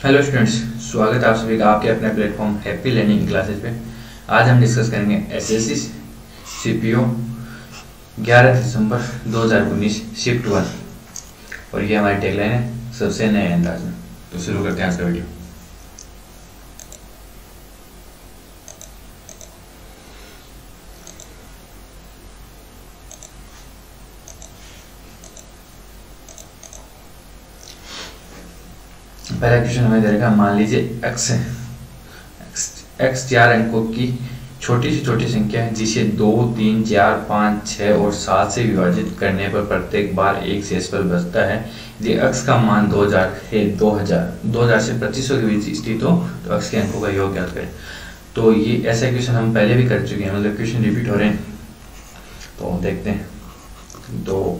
Hello students, स्वागत है आप सभी का आपके अपने प्लेटफॉर्म हैप्पी लर्निंग क्लासेस पे। आज हम डिस्कस करेंगे एसएससी सीपीओ 11 दिसंबर 2019 शिफ्ट 1 और ये हमारी टैगलाइन है सबसे नए अंदाज में। तो शुरू करते हैं आज का वीडियो। पहला क्वेश्चन हमें दे रखा, मान लीजिए एक्स 4 अंकों की छोटी से छोटी संख्या है जिसे 2, 3, 4, 5, 6 और 7 से विभाजित करने पर प्रत्येक बार एक शेषफल बचता है। यदि x का मान 2000 है, 2000 से 2500 के बीच स्थित हो तो x के अंकों का योग ज्ञात करें। तो ये ऐसा क्वेश्चन हम पहले भी कर चुके हैं, मतलब क्वेश्चन रिपीट हो रहे हैं। तो देखते हैं 2,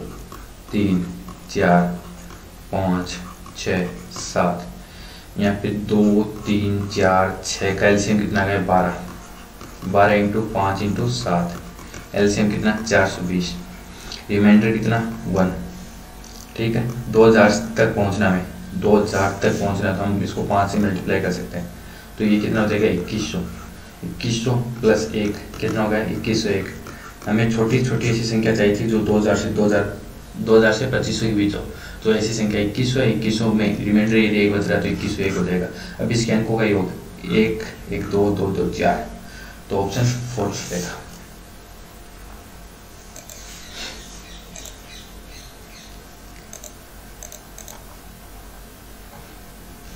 3, 4, 5, 6, 7, यहाँ पे 2, 3, 4, 6 का एलसीएम कितना गया 12 इंटू 5 इंटू 7, एलसीएम कितना 420, रिमाइंडर कितना 1। ठीक है, 2000 तक पहुँचना है, 2000 तक पहुँचना तो हम इसको 5 से मल्टीप्लाई कर सकते हैं। तो ये कितना हो जाएगा 2100 प्लस 1 कितना हो गया 2101। हमें छोटी छोटी ऐसी संख्या चाहिए थी जो 2000 से 2500 के बीच हो। तो ऐसी संख्या 2100 में रिमाइंडर यदि 1 बच रहा है तो 2101 हो जाएगा। अब इसके अंकों का योग 1, 1, 2, 2, 2, 4, तो ऑप्शन 4 रहेगा।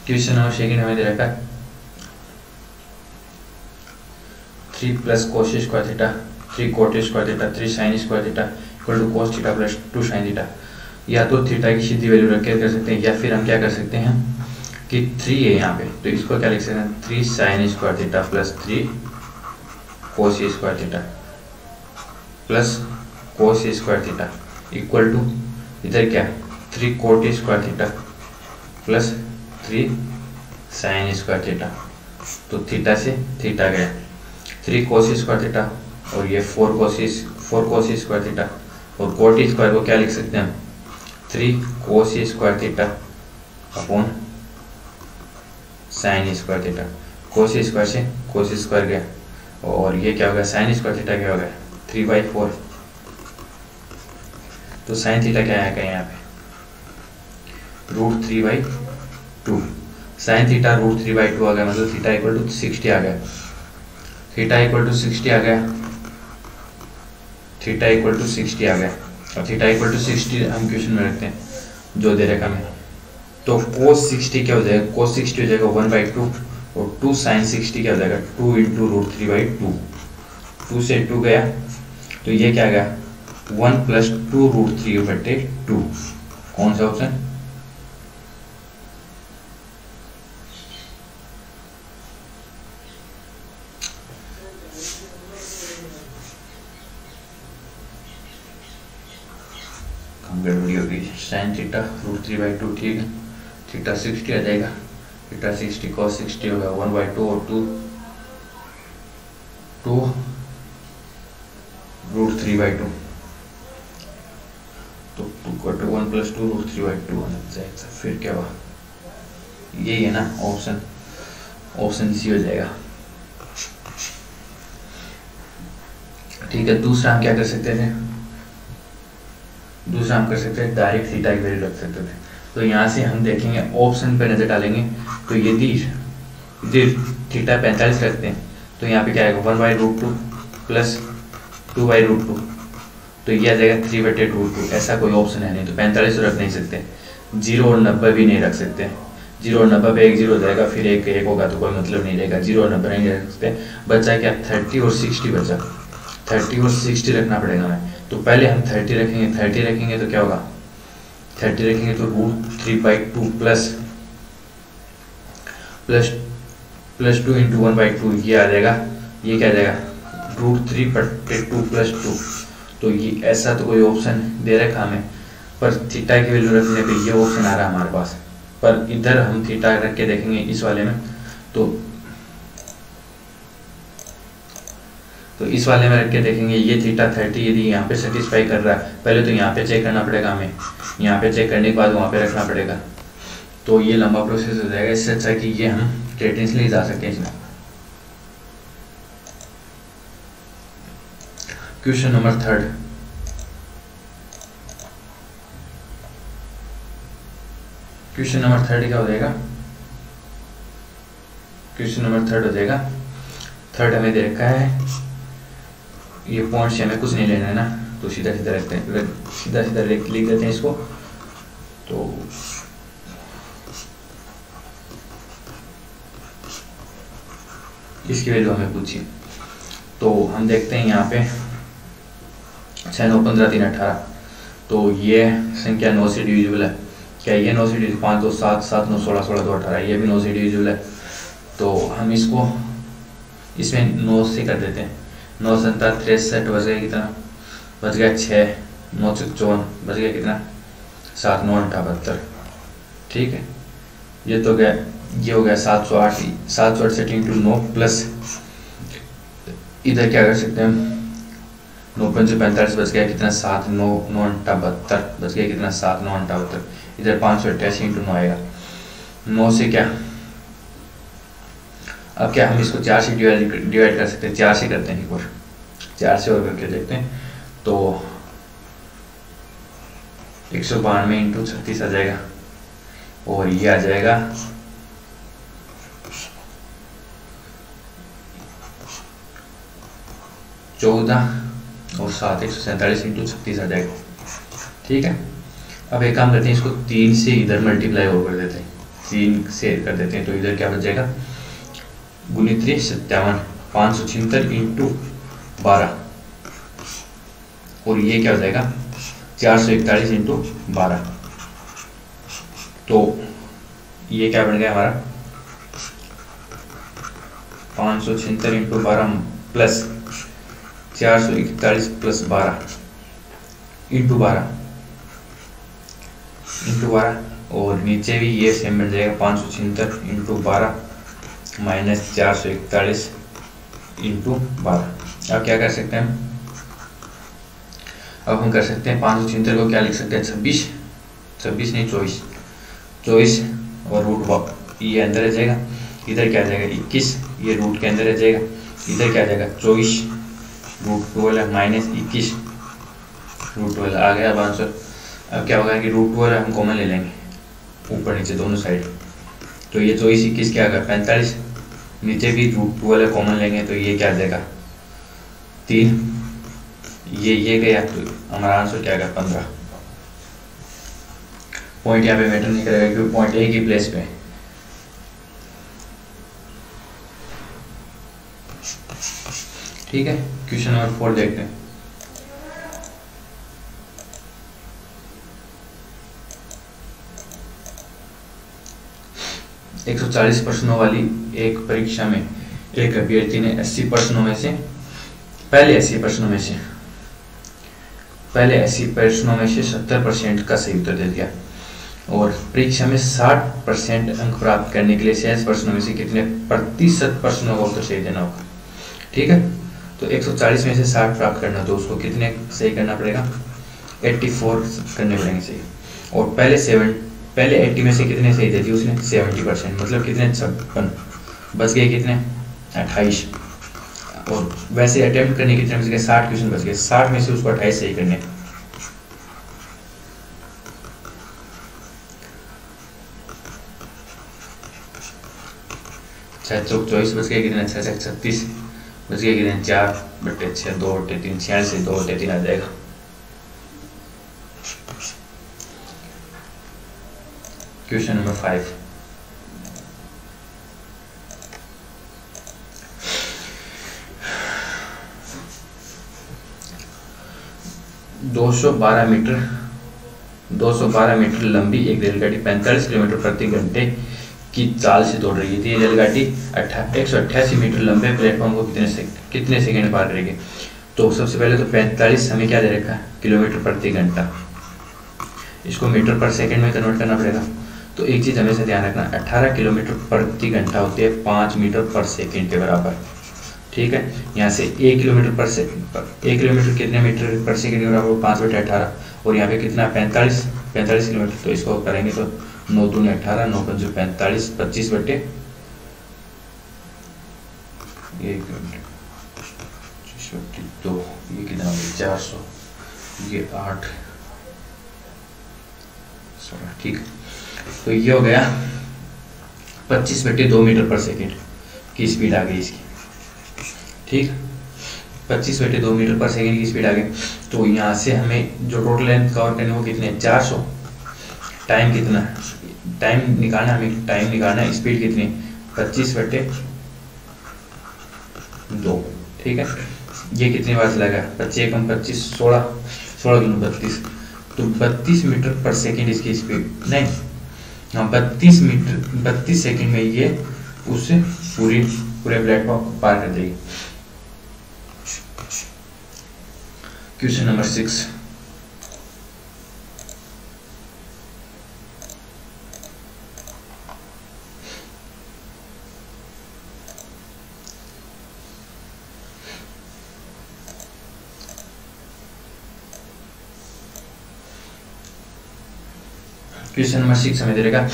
क्वेश्चन नंबर सेकंड हमें दे रखा है 3 plus cos square theta 3 cot square theta 3 sine square theta equal to cos theta plus 2 sine theta. या तो थीटा की सीधी वैल्यू रख के कर सकते हैं, या फिर हम क्या कर सकते हैं कि 3 है यहाँ पे, तो इसको क्या लिख सकते हैं 3 sine square theta plus 3 cos square theta plus cos square theta equal to इधर क्या 3 cot square theta plus 3 sine square theta. तो थीटा से थीटा गया 3 कोस स्क्वायर थीटा और ये 4 कोस स्क्वायर थीटा, और कोट स्क्वायर को क्या लिख सकते हैं 3 cos square theta upon sine square theta. Cos square से कोस स्क्वायर गया और ये क्या होगा साइन स्क्वायर थीटा क्या होगा 3/4। तो साइन थीटा क्या आएगा यहाँ पे √3/2। साइन थीटा √3/2 आ गया, मतलब थीटा इक्वल टू 60 आ गया। थीटा इक्वल टू 60 आ गया, थीटा इक्वल टू 60 आ गया और थीटा इक्वल टू 60 हम क्वेश्चन में रखते हैं जो दे रखा है। तो cos 60 क्या हो जाएगा, cos 60 हो जाएगा 1/2 और 2 sin 60 क्या हो जाएगा 2 इंटू √3/2। 2 से 2 गया तो ये क्या गया 1 प्लस 2 √3/2। कौन सा ऑप्शन गड़बड़ी होगी। साइन थीटा √3/2 ठीक है, थीटा 60 आ जाएगा, थीटा 60 cos 60 होगा 1/2 और 2 √3/2। तो 1 प्लस 2 √3/2 होना जाएगा। फिर क्या हुआ यही है ना ऑप्शन सी हो जाएगा। ठीक है, दूसरा हम क्या कर सकते थे, दूसरा हम कर सकते हैं डायरेक्ट थीटा की वैल्यू रख सकते थे। तो यहाँ से हम देखेंगे ऑप्शन पे नजर डालेंगे, तो यदि थीटा 45 रखते हैं तो यहाँ पे क्या आएगा 1/√2 प्लस 2/√2, तो ये आ जाएगा 3/√2। ऐसा कोई ऑप्शन है नहीं, तो 45 रख नहीं सकते। 0 और 90 भी नहीं रख सकते, 0 और 90 पे 1 0 हो जाएगा, फिर एक होगा तो कोई मतलब नहीं रहेगा। 0 और 90 नहीं रख सकते। बचा क्या 30 और 60 बचा, 30 और 60 रखना पड़ेगा हमें। तो पहले हम 30 रखेंगे तो क्या होगा 30 रखेंगे तो √3/2 प्लस 2 इंटू 1/2 ये आ जाएगा, ये क्या आ जाएगा √3/2 प्लस 2। तो ये ऐसा तो कोई ऑप्शन दे रखा हमें, पर थीटा की वैल्यू रखने पे ये ऑप्शन आ रहा है हमारे पास। पर इधर हम थीटा रख के देखेंगे इस वाले में, तो इस वाले में रख के देखेंगे ये थीटा 30 यदि यहाँ पे सेटिस्फाई कर रहा है, पहले तो यहाँ पे चेक करना पड़ेगा हमें, यहाँ पे चेक करने के बाद वहाँ पे रखना पड़ेगा। तो ये लंबा प्रोसेस हो जाएगा। इससे अच्छा कि ये हम कंटिन्यूसली जा सकते हैं इसमें। Question number 3। क्वेश्चन नंबर 3 क्या हो जाएगा? क्वेश्चन नंबर 3 हो जाएगा। 3 हमें दे रखा है, ये पॉइंट से हमें कुछ नहीं लेना है ना, तो सीधा सीधा रखते हैं, सीधा सीधा लिख देते हैं इसको। तो इसकी वैल्यू हमें पूछी, तो हम देखते हैं यहाँ पे 6 9 15 3 18, तो ये संख्या 9 से डिविजिबल है। क्या ये 9 से डिविजिबल? 5 2 7 7 9 16 16 2 18, ये भी 9 से डिविजिबल है। तो हम इसको इसमें 9 से कर देते हैं। 9 7 63 बच गया कितना? बच गया 6, 9 54 बच गया कितना? 7 9 78। ठीक है, ये तो गया, ये हो गया 708। 768 इंटू 9 प्लस इधर क्या कर सकते हैं हम? 9 5 45 बच गया कितना? 7 9 9 78 बच गया कितना? 7 9 78। इधर 588 इंटू 9 आएगा। 9 से क्या, अब क्या हम इसको 4 से डिवाइड कर सकते हैं? 4 से करते हैं एक बार, 4 से और करके देखते हैं। तो 192 इंटू 36 आ जाएगा, और ये आ जाएगा 14 और 7 147 इंटू 36 आ जाएगा। ठीक है, अब एक काम करते हैं, इसको 3 से इधर मल्टीप्लाई और कर देते हैं, 3 से कर देते हैं। तो इधर क्या बच जाएगा? गुणित 3 57 576 इंटू 12, और ये क्या हो जाएगा? 441 इंटू 12। तो ये क्या बन गया हमारा? 576 इंटू 12 प्लस 441 प्लस 12 इंटू 12 और नीचे भी ये सेम बन जाएगा 576 इंटू 12 माइनस 441 इंटू 12। अब क्या कर सकते हैं हम? अब हम कर सकते हैं 576 को क्या लिख सकते हैं? 26 नहीं 24 और रूट ये अंदर आ जाएगा, इधर क्या आ जाएगा? 21, ये रूट के अंदर आ जाएगा, इधर क्या आ जाएगा? 24 रूट 12 माइनस 21 रूट 12 आ गया 500। अब क्या होगा कि रूट 12 हम कॉमन ले लेंगे ऊपर नीचे दोनों साइड, तो ये 24 21 क्या आएगा? 45, नीचे भी रूट 12 कॉमन लेंगे तो ये क्या आ जाएगा? 3, ये गया, तो हमारा आंसर क्या आएगा? 15। पॉइंट यहाँ पे मैटर नहीं करेगा क्योंकि पॉइंट एक ही प्लेस पे। ठीक है, क्वेश्चन नंबर 4 देखते हैं। एक 140 प्रश्नों वाली एक परीक्षा में एक अभ्यर्थी ने 80 प्रश्नों में से पहले 80 प्रश्नों में से 70% का सही उत्तर दे दिया, और परीक्षा में 60% अंक प्राप्त करने के लिए शेष प्रश्नों में से कितने प्रतिशत प्रश्नों का उत्तर सही देना होगा। ठीक है, तो 140 में से 60 प्राप्त करना, तो उसको कितने सही करना पड़ेगा? 84 करने पड़ेंगे सही। और पहले 80 में से कितने सही दे दिए उसने? 70%, मतलब कितने? 56, बच गए कितने? 28। और वैसे अटेम्प्ट करने कितने बच गए? 60 क्वेश्चन बच गए, 60 में से उसको 28 सही करने। चौक 24 बच गए कितने? 6 36 बच गए कितने? 4/6 2/3 46 2/3 आ जाएगा। Question number 5। दो सौ बारह मीटर लंबी एक रेलगाड़ी 45 किलोमीटर प्रति घंटे की चाल से दौड़ रही थी। रेलगाड़ी 188 मीटर लंबे प्लेटफॉर्म को कितने सेकंड पार करेगी? तो सबसे पहले तो 45 हमें क्या दे रखा है? किलोमीटर प्रति घंटा, इसको मीटर पर सेकंड में कन्वर्ट करना पड़ेगा। तो एक चीज़ हमेशा ध्यान रखना, 18 किलोमीटर प्रति घंटा होती है 5 मीटर पर सेकंड के बराबर। ठीक है, यहाँ से 1 किलोमीटर कितने मीटर पर सेकंड के बराबर? 5/18, और यहाँ पे कितना? 45 किलोमीटर, तो इसको करेंगे तो 9 दूनी 18, 9 पंजे 45, 25 बटे 1 मिनट 2, ये कितना हो गया 400, ये 8, 16, ठीक। तो ये हो गया 25 बटे 2 मीटर पर सेकेंड की स्पीड आ गई इसकी, ठीक। 25 बटे 2 मीटर पर सेकेंड की स्पीड आ गई। तो यहाँ से हमें जो टोटल लेंथ कवर करनी है वो कितने 400, टाइम कितना, टाइम निकालना, हमें टाइम निकालना है, स्पीड कितनी 25 बटे 2, ठीक है। ये कितनी बार चलेगा 25 एकम 25, 16, 16 दूनी 32, तो 32 मीटर पर सेकेंड इसकी स्पीड, नहीं हाँ 32 मीटर 32 सेकेंड में ये उससे पूरे प्लेटफॉर्म को पार कर देगी। क्वेश्चन नंबर 6, क्वेश्चन नंबर 6 हमें दे रहेगा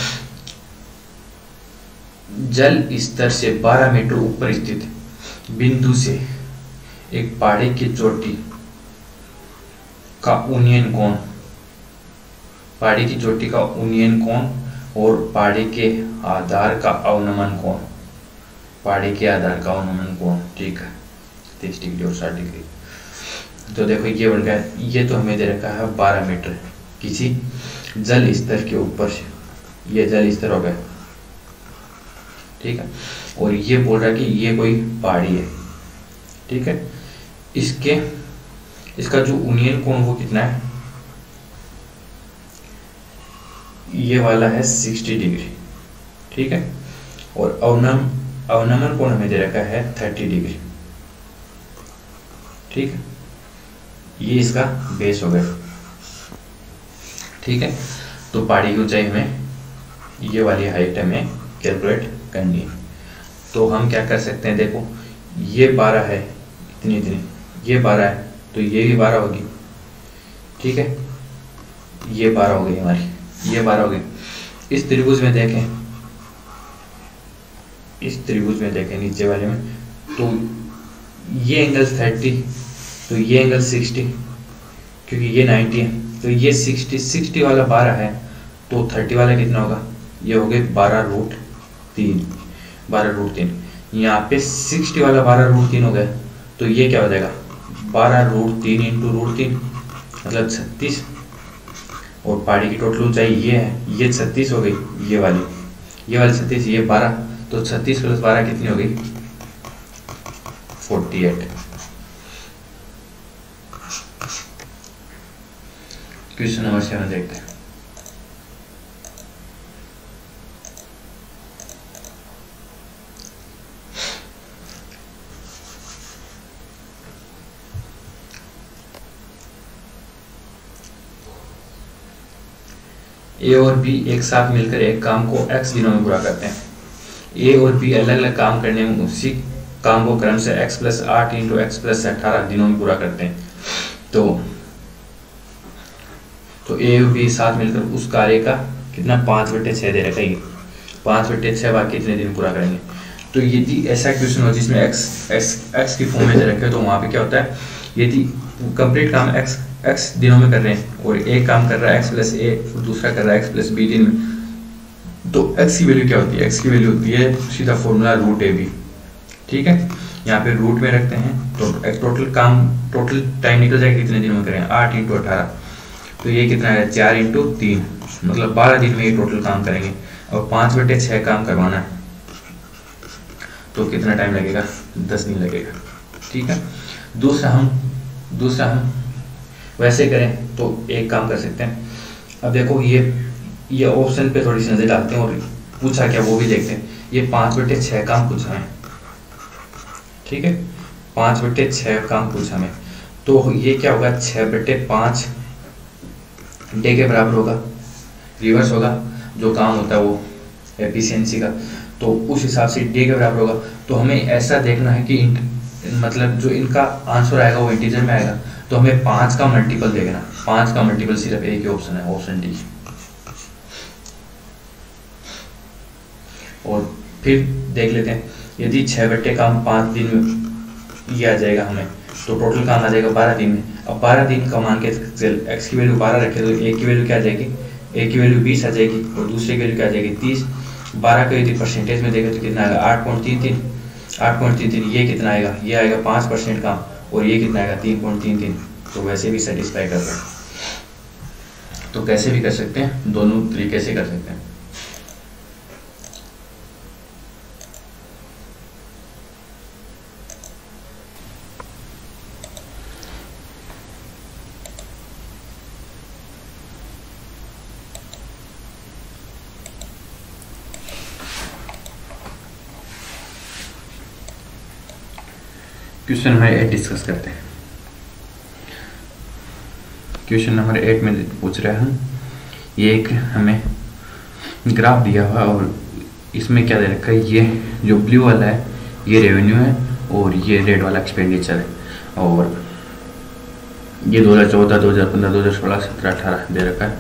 जल स्तर से 12 मीटर ऊपर स्थित बिंदु से एक पहाड़ी की चोटी का उन्नयन कोण, पहाड़ी की चोटी का उन्नयन कोण और पहाड़ी के आधार का अवनमन कोण, पहाड़ी के आधार का अवनमन कोण, ठीक है 30 डिग्री और 60 डिग्री। तो देखो ये बन गया, ये तो हमें दे रखा है 12 मीटर किसी जल स्तर के ऊपर से, ये जल स्तर हो गया, ठीक है। और ये बोल रहा है कि ये कोई पहाड़ी है, ठीक है। इसका जो उन्नयन कोण वो कितना है, ये वाला है 60 डिग्री, ठीक है। और अवनमन कोण हमें दे रखा है 30 डिग्री, ठीक है। ये इसका बेस हो गया, ठीक है। तो पहाड़ी की ऊंचाई हमें, ये वाली हाइट हमें कैलकुलेट करनी है। तो हम क्या कर सकते हैं, देखो ये 12 है, इतनी ये 12 है, तो ये भी 12 होगी, ठीक है। ये 12 हो गई हमारी, ये 12 हो गई। इस त्रिभुज में देखें, इस त्रिभुज में देखें नीचे वाले में, तो ये एंगल 30, तो ये एंगल 60, क्योंकि ये 90 है, तो ये 60 वाला 12 है, तो 30 वाला कितना होगा, ये हो गए 12√3, 12√3। यहाँ पे 60 वाला 12√3 हो गया, तो ये क्या हो जाएगा 12√3 इंटू √3 मतलब 36। और पहाड़ी की टोटल ऊंचाई ये है, ये 36 हो गई, ये वाली 36, ये 12, तो 36 + 12 कितनी हो गई 48। क्वेश्चन नंबर 7 देखते हैं। ए और बी एक साथ मिलकर एक काम को x दिनों में पूरा करते हैं। ए और बी अलग अलग काम करने में उसी काम को क्रम से x + 8 × x + 18 दिनों में पूरा करते हैं। तो ए और बी साथ मिलकर उस कार्य का कितना 5/6 दे रखा है, 5/6 बाकी कितने दिन पूरा करेंगे। तो यदि ऐसा क्वेश्चन हो जिसमें x की फॉर्म में दे रखे हो, तो वहाँ पे क्या होता है, यदि कंप्लीट काम x दिनों में कर रहे हैं और एक काम कर रहा है x + a और दूसरा कर रहा है x + b दिन में, तो x की वैल्यू क्या होती है, x की वैल्यू होती है सीधा फॉर्मूला √ab, ठीक है। यहाँ पे रूट में रखते हैं, तो टोटल टाइम निकल जाएगा कितने दिन में करें 8 × 18, तो ये कितना है 4 × 3 मतलब 12 दिन में ये टोटल काम करेंगे। और 5/6 काम करवाना है, तो कितना टाइम लगेगा 10 दिन लगेगा, ठीक है। दूसरा हम वैसे करें तो एक काम कर सकते हैं। अब देखो ये ऑप्शन पे थोड़ी सी नजर डालते हैं और पूछा क्या वो भी देखते हैं। ये 5/6 काम पूछा है, ठीक है, 5/6 काम पूछा हमें, तो ये क्या होगा 6/5 डे के बराबर होगा, रिवर्स होगा जो काम होता है वो एफिशिएंसी का, तो उस हिसाब से डे के बराबर होगा। तो हमें ऐसा देखना है कि मतलब जो इनका आंसर आएगा वो इंटीजर में आएगा, तो हमें 5 का मल्टीपल देखना, 5 का मल्टीपल सिर्फ एक ही ऑप्शन है, ऑप्शन डी। और फिर देख लेते हैं, यदि 6 काम 5 दिन में ये आ जाएगा हमें, तो टोटल काम आ जाएगा 12 दिन में। अब 12 दिन का मान के एक्स की वैल्यू 12 रखे तो एक की वैल्यू क्या आ जाएगी, एक की वैल्यू 20 आ जाएगी और दूसरे की वैल्यू क्या आ जाएगी 30। 12 को यदि परसेंटेज में देखें तो कितना आएगा 8.33। ये कितना आएगा, ये आएगा 5% काम, और ये कितना आएगा 3.33। तो वैसे भी सेटिस्फाई कर रहा है। तो कैसे भी कर सकते हैं, दोनों तरीके से कर सकते हैं। क्वेश्चन नंबर 8 डिस्कस करते हैं। क्वेश्चन नंबर 8 में पूछ रहे हैं, ये एक हमें ग्राफ दिया हुआ और इसमें क्या दे रखा है, ये जो ब्लू वाला है ये रेवेन्यू है और ये रेड वाला एक्सपेंडिचर है, और ये 2014, 2015, 2016, 17, 18 दे रखा है।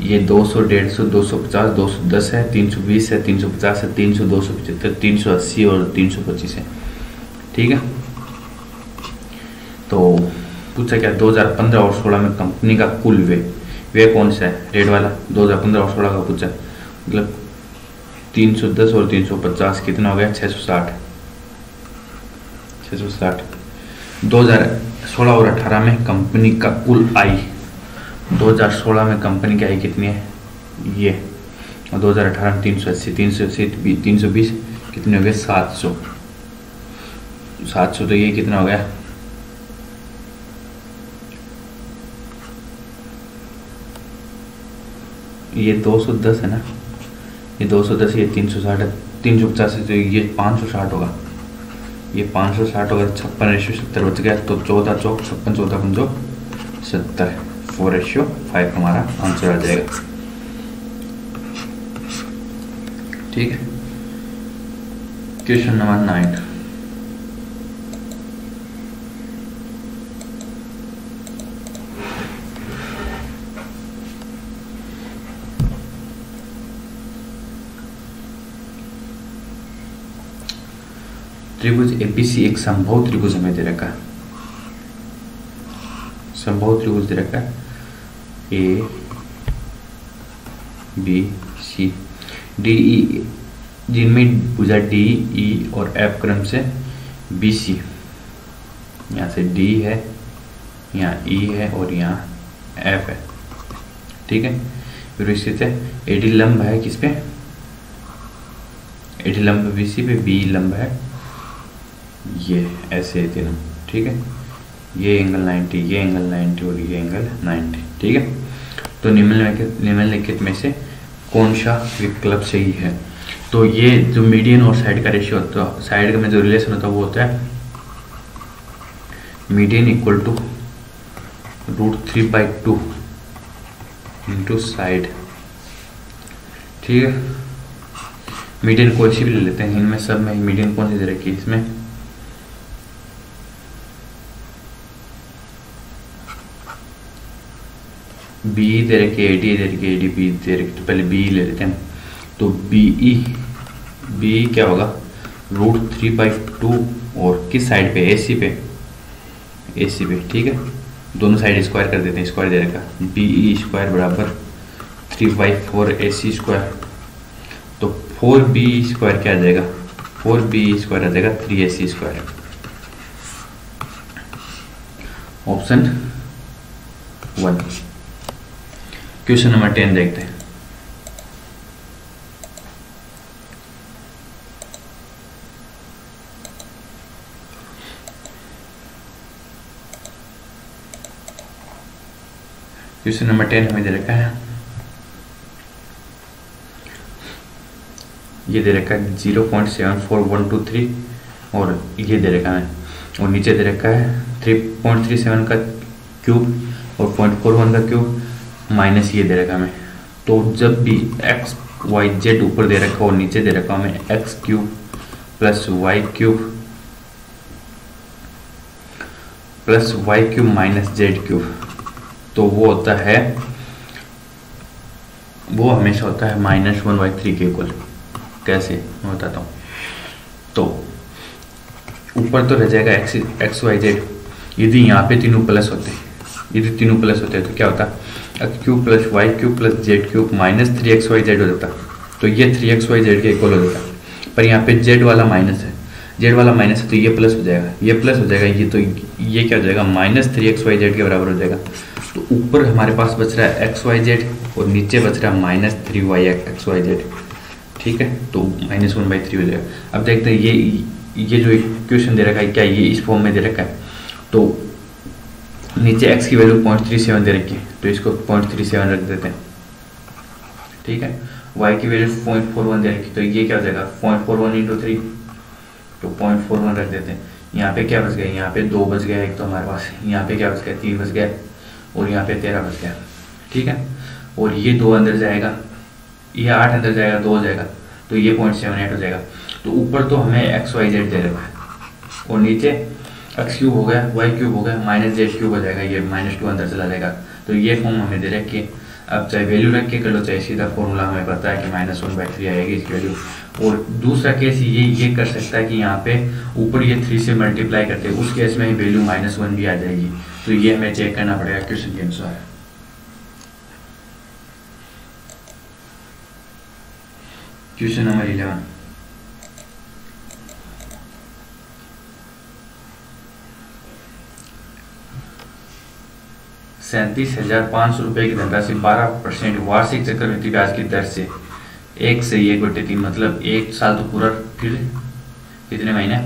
ये 200, 150, 250, 210 है, 320 है, 350 है, 300, 275, 380 और 325 है। ठीक है, तो पूछा क्या 2015 और 16 में कंपनी का कुल वे कौन सा है, रेड वाला 2015 और 16 का पूछा, मतलब 310 और 350 कितना हो गया 660। 2016 और 18 में कंपनी का कुल आई, 2016 में कंपनी की आई कितनी है ये, और 2018 में 380, 320 कितने हो गए 700। तो ये कितना हो गया, ये 210 है ना, ये 210, ये 360 है, 350 है, तो ये 560 होगा, ये 560 होगा। 56:70 बच गया, तो 14 चौक 56, 14 पंजो 70, 4:5 हमारा आंसर आ जाएगा। ठीक है, क्वेश्चन नंबर 9। त्रिभुज एबीसी एक समबाहु त्रिभुज हमें दे रखा है, समबाहु त्रिभुज दे रखा है A B C D E, जिनमें भुजा डी ई और एफ क्रम से बी सी, यहाँ से डी है, यहाँ ई है और यहाँ एफ है। ठीक है, विपरीत है एडी लंब है किस पे, एडी लंब बी सी पे, बी लंब है ये ऐसे है तीनों। ठीक है, ये एंगल 90, ये एंगल 90 और ये एंगल 90। ठीक है, तो निम्नलिखित में से कौन सा विकल्प सही है। तो ये जो मीडियन और साइड का रेशियो होता है, साइड में जो रिलेशन होता है वो होता है median equal to √3/2 into side. ठीक है, मीडियन कोई सी भी ले लेते हैं, इनमें सब में मीडियन कौन सी दे रखी है, इसमें बी दे रखी है, एडी दे रखी है, एडी बी दे रखी, तो पहले बी ले लेते हैं। तो बी क्या होगा √3/2 और किस साइड पे, एसी पे, एसी पे। ठीक है, दोनों साइड स्क्वायर कर देते हैं, स्क्वायर दे रखा बी स्क्वायर बराबर 3/4 AC स्क्वायर। तो 4B स्क्वायर क्या आ जाएगा, 4B स्क्वायर आ जाएगा 3AC square. Option 1। Question number 10 देखते हैं। क्वेश्चन नंबर 10 हमें दे रखा है, ये दे रखा है 0.74123 और ये दे रखा है, और नीचे दे रखा है 3.37 का क्यूब और 0.41 का क्यूब माइनस ये दे रखा हमें। तो जब भी x y z ऊपर दे रखा और नीचे दे रखा हमें x cube plus y cube minus z cube, तो वो होता है, वो हमेशा होता है -1/3 के इक्वल। कैसे मैं बताता हूँ। तो ऊपर तो रह जाएगा एक्स वाई जेड, यदि यहाँ पे तीनों प्लस होते हैं, यदि तीनों प्लस होते हैं तो क्या होता, X cube plus Y cube plus Z cube minus 3x y z हो जाता। तो ये 3x y z के इक्वल हो जाता, पर यहाँ पे जेड वाला माइनस है, जेड वाला माइनस है तो ये प्लस हो जाएगा, ये प्लस हो जाएगा, ये तो ये क्या हो जाएगा माइनस 3x y z के बराबर हो जाएगा। तो ऊपर हमारे पास बच रहा है एक्स वाई जेड और नीचे बच रहा है माइनस 3x y z, ठीक है। तो -1/3 हो जाएगा। अब देखते हैं ये जो इक्वेशन दे रखा है क्या ये इस फॉर्म में दे रखा है। तो नीचे x की वैल्यू 0.37 दे रखी है, तो इसको 0.37 रख देते हैं, ठीक है। y की वैल्यू 0.41 दे रखी, तो ये क्या हो जाएगा 0.41 × 3, तो 0.41 रख देते हैं। यहाँ पे क्या बच गया, यहाँ पे 2 बच गया एक तो हमारे पास, यहाँ पे क्या बच गया 3 बच गया और यहाँ पे 13 बच गया, ठीक है। और ये 2 अंदर जाएगा, ये 8 अंदर जाएगा, 2 हो जाएगा, तो ये 0.78 हो जाएगा। तो ऊपर तो हमें एक्स वाई जेड दे रखा है और नीचे एक्स क्यूब हो गया, वाई क्यूब हो गया, माइनस जेड क्यूब हो जाएगा, ये -2 अंदर चला जाएगा। तो ये फॉर्म हमें दे रखी है। अब चाहे वैल्यू रख के कर लो, चाहे सीधा फॉर्मूला हमें पता है कि -1/3 आएगी इसकी वैल्यू। और दूसरा केस ये कर सकता है कि यहाँ पे ऊपर ये 3 से मल्टीप्लाई करते हैं, उस केस में ही वैल्यू -1 भी आ जाएगी। तो ये हमें चेक करना पड़ेगा क्वेश्चन के अनुसार। क्वेश्चन नंबर 11, ₹37,500 की धनराशि 12% वार्षिक चक्रवृद्धि ब्याज की दर से 1 से 1/3 मतलब 1 साल तो पूरा, फिर कितने महीने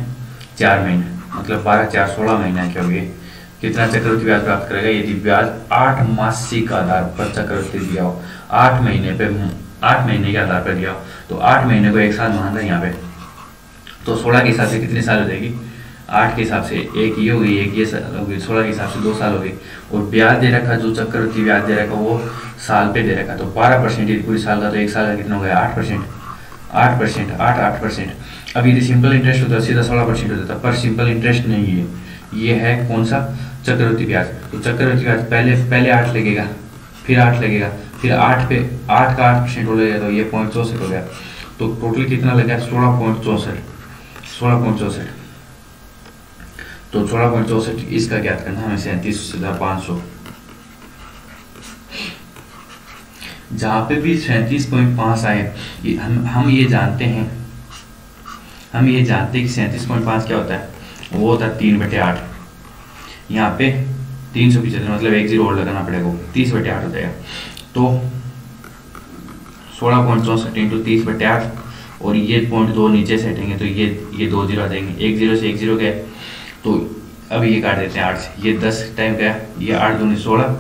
4 महीने मतलब 12 4 16 महीना क्या होगी, कितना चक्रवृद्धि ब्याज प्राप्त करेगा यदि ब्याज 8 मासिक आधार पर चक्रवृद्धि दिया हो, 8 महीने के आधार पर दिया हो। तो 8 महीने को 1 साल मान रहे हैं यहाँ पे, तो 16 के हिसाब से कितने साल हो जाएगी, 8 के हिसाब से एक ये हो गई, एक ये साल हो गई, 16 के हिसाब से 2 साल हो गई। और ब्याज दे रखा, जो चक्रवृद्धि ब्याज दे रखा वो साल पे दे रखा, तो 12% यदि पूरे साल का, तो 1 साल का कितना हो गया 8%, 8%। अब यदि सिंपल इंटरेस्ट होता है सीधा 16% हो जाता, पर सिंपल इंटरेस्ट नहीं है, ये है कौन सा चक्रवृद्धि ब्याज। तो चक्रवृद्धि ब्याज पहले 8 लगेगा, फिर 8 लगेगा, फिर 8 पे 8 का 8% हो जाएगा, तो ये 0.64 हो गया। तो टोटल कितना लगा 16.64। तो 16.64 इसका ज्ञात करना हमें 37,500। जहाँ पे भी 37.5 आए, हम ये जानते हैं कि 37.5 क्या होता है, वो होता है 3/8। यहाँ पे 375 मतलब 1 0 और लगाना पड़ेगा, 30/8 हो जाएगा। तो 16.64 × 30/8 और ये 0.2 नीचे से हटेंगे, तो ये 2 0 आ जाएंगे, 1 0 से 1 0 गए। तो अब ये काट देते हैं 8 से, ये 10 टाइम गया, ये 8 दूनी 16,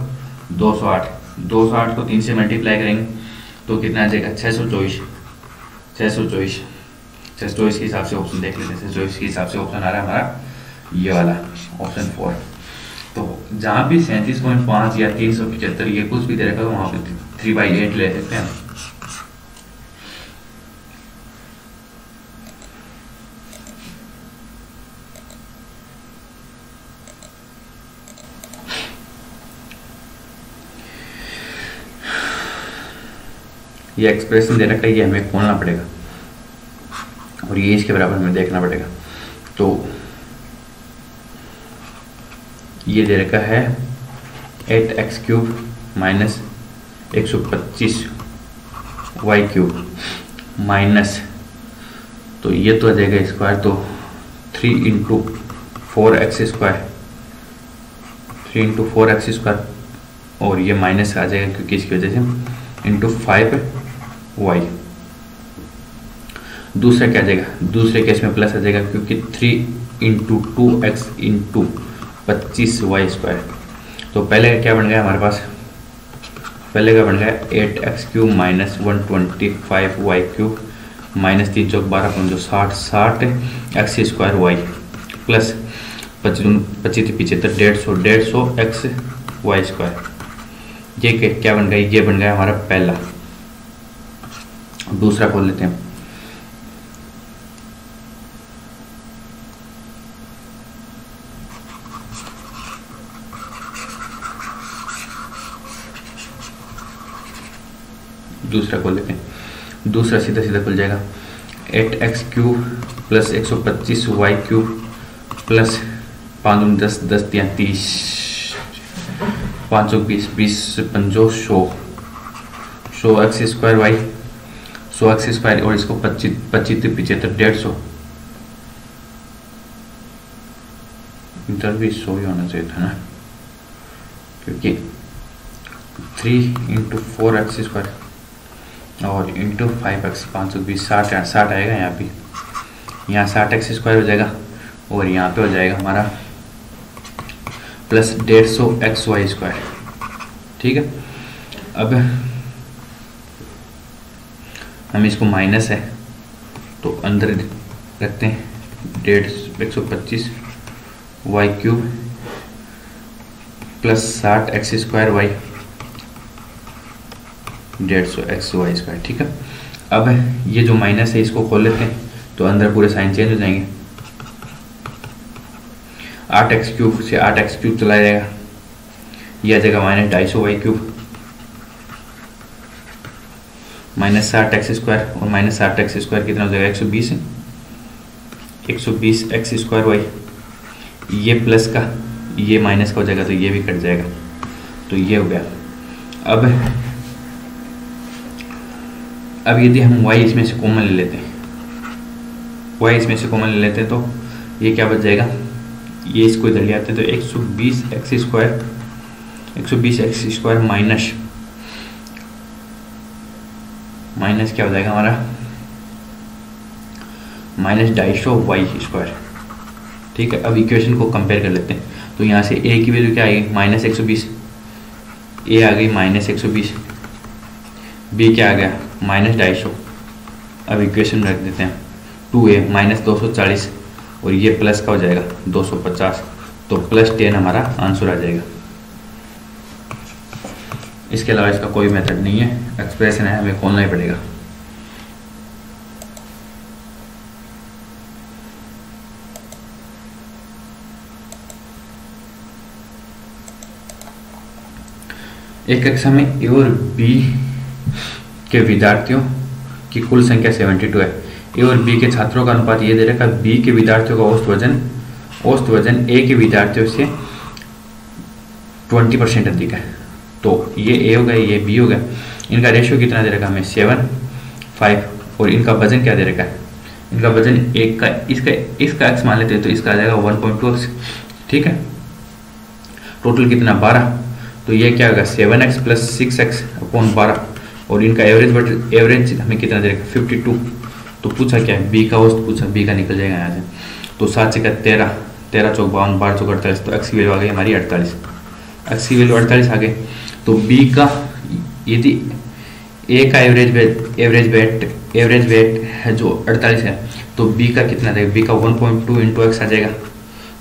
208 को 3 से मल्टीप्लाई करेंगे तो कितना आ जाएगा 624 के हिसाब से ऑप्शन देख लेते हैं। 624 के हिसाब से ऑप्शन आ रहा है हमारा ये वाला ऑप्शन 4। तो जहाँ भी 37.5 या 375 ये कुछ भी दे रखा है वहाँ पे 3/8 ले सकते हैं। ये एक्सप्रेशन दे रखा है, ये हमें खोलना पड़ेगा और ये इसके बराबर हमें देखना पड़ेगा। तो ये दे रखा है 8x³ माइनस 125y³ माइनस, तो ये तो आ जाएगा स्क्वायर, तो 3 × 4x² और ये माइनस आ जाएगा क्योंकि इसकी वजह से × 5y। दूसरा क्या आ जाएगा, दूसरे केस में प्लस आ जाएगा क्योंकि 3 × 2x × 25y²। तो पहले का क्या बन गया हमारे पास, पहले का बन गया 8x³ माइनस 125y³ माइनस 3 चौक 12 5 60 x² y plus 25 75 150 x y²। ये क्या बन गया, ये बन गया हमारा पहला। दूसरा खोल लेते हैं। दूसरा खोल लेते हैं, दूसरा सीधा सीधा खुल जाएगा। 8x cube plus 125y³ plus 5 दूनी 10, 10 तिया 30, 520, 20 पंजो 100 x² y, 100 x² और इसको 25 25 75 150, इधर भी 100 ही होना चाहिए था ना, क्योंकि 3 × 4x² और इंटू 5x 520 60 आएगा। यहाँ पे यहाँ 60x² हो जाएगा और यहाँ पे हो जाएगा हमारा प्लस 150 xy²। ठीक है, अब हम इसको माइनस है तो अंदर रखते हैं 125 y³ plus 60 x² y 150 xy²। ठीक है, अब ये जो माइनस है इसको खोल लेते हैं तो अंदर पूरे साइन चेंज हो जाएंगे। 8x³ से 8x³ चला जाएगा, ये आ जाएगा -250 y³ माइनस 60x² और माइनस 60x² कितना हो जाएगा 120 है, 120 x² y, ये प्लस का ये माइनस का हो जाएगा तो ये भी कट जाएगा, तो ये हो गया। अब यदि हम y इसमें से कॉमन ले लेते हैं, y इसमें से कॉमन ले लेते हैं तो ये क्या बच जाएगा, ये इसको इधर ले आते हैं तो 120 x² माइनस क्या हो जाएगा हमारा -250 y²। ठीक है, अब इक्वेशन को कंपेयर कर लेते हैं तो यहाँ से a की वैल्यू क्या आएगी -120, a आ गई -120, b क्या आ गया -250। अब इक्वेशन में रख देते हैं 2a -240 और ये प्लस का हो जाएगा 250, तो +10 हमारा आंसर आ जाएगा। इसके अलावा इसका कोई मेथड नहीं है, एक्सप्रेशन है, हमें खोलना ही पड़ेगा। एक कक्षा में ए और बी के विद्यार्थियों की कुल संख्या 72 है। ए और बी के छात्रों का अनुपात ये दे रखा है, बी के विद्यार्थियों का औसत वजन ए के विद्यार्थियों से 20% अधिक है। तो ये ए हो गया, ये बी हो गया, इनका रेशियो कितना दे रखा है हमें 7:5 और इनका वजन क्या दे रखा है, इनका वजन एक का इसका x मान लेते हैं तो इसका आ जाएगा 1.2x। ठीक है, टोटल कितना 12, तो ये क्या होगा 7x + 6x / 12 और इनका एवरेज हमें कितना दे रखा है 52। तो पूछा क्या है, बी का औसत पूछा, बी का निकल जाएगा यहाँ से। तो 7 × 13, 13 × 4 = 12, 12 × 48, तो x की वैल्यू आ गई हमारी 48, x की वैल्यू 48 आ गई। तो बी का यदि ए का एवरेज वेट है जो 48 है, तो बी का कितना रहेगा, बी का 1.2 × x आ जाएगा।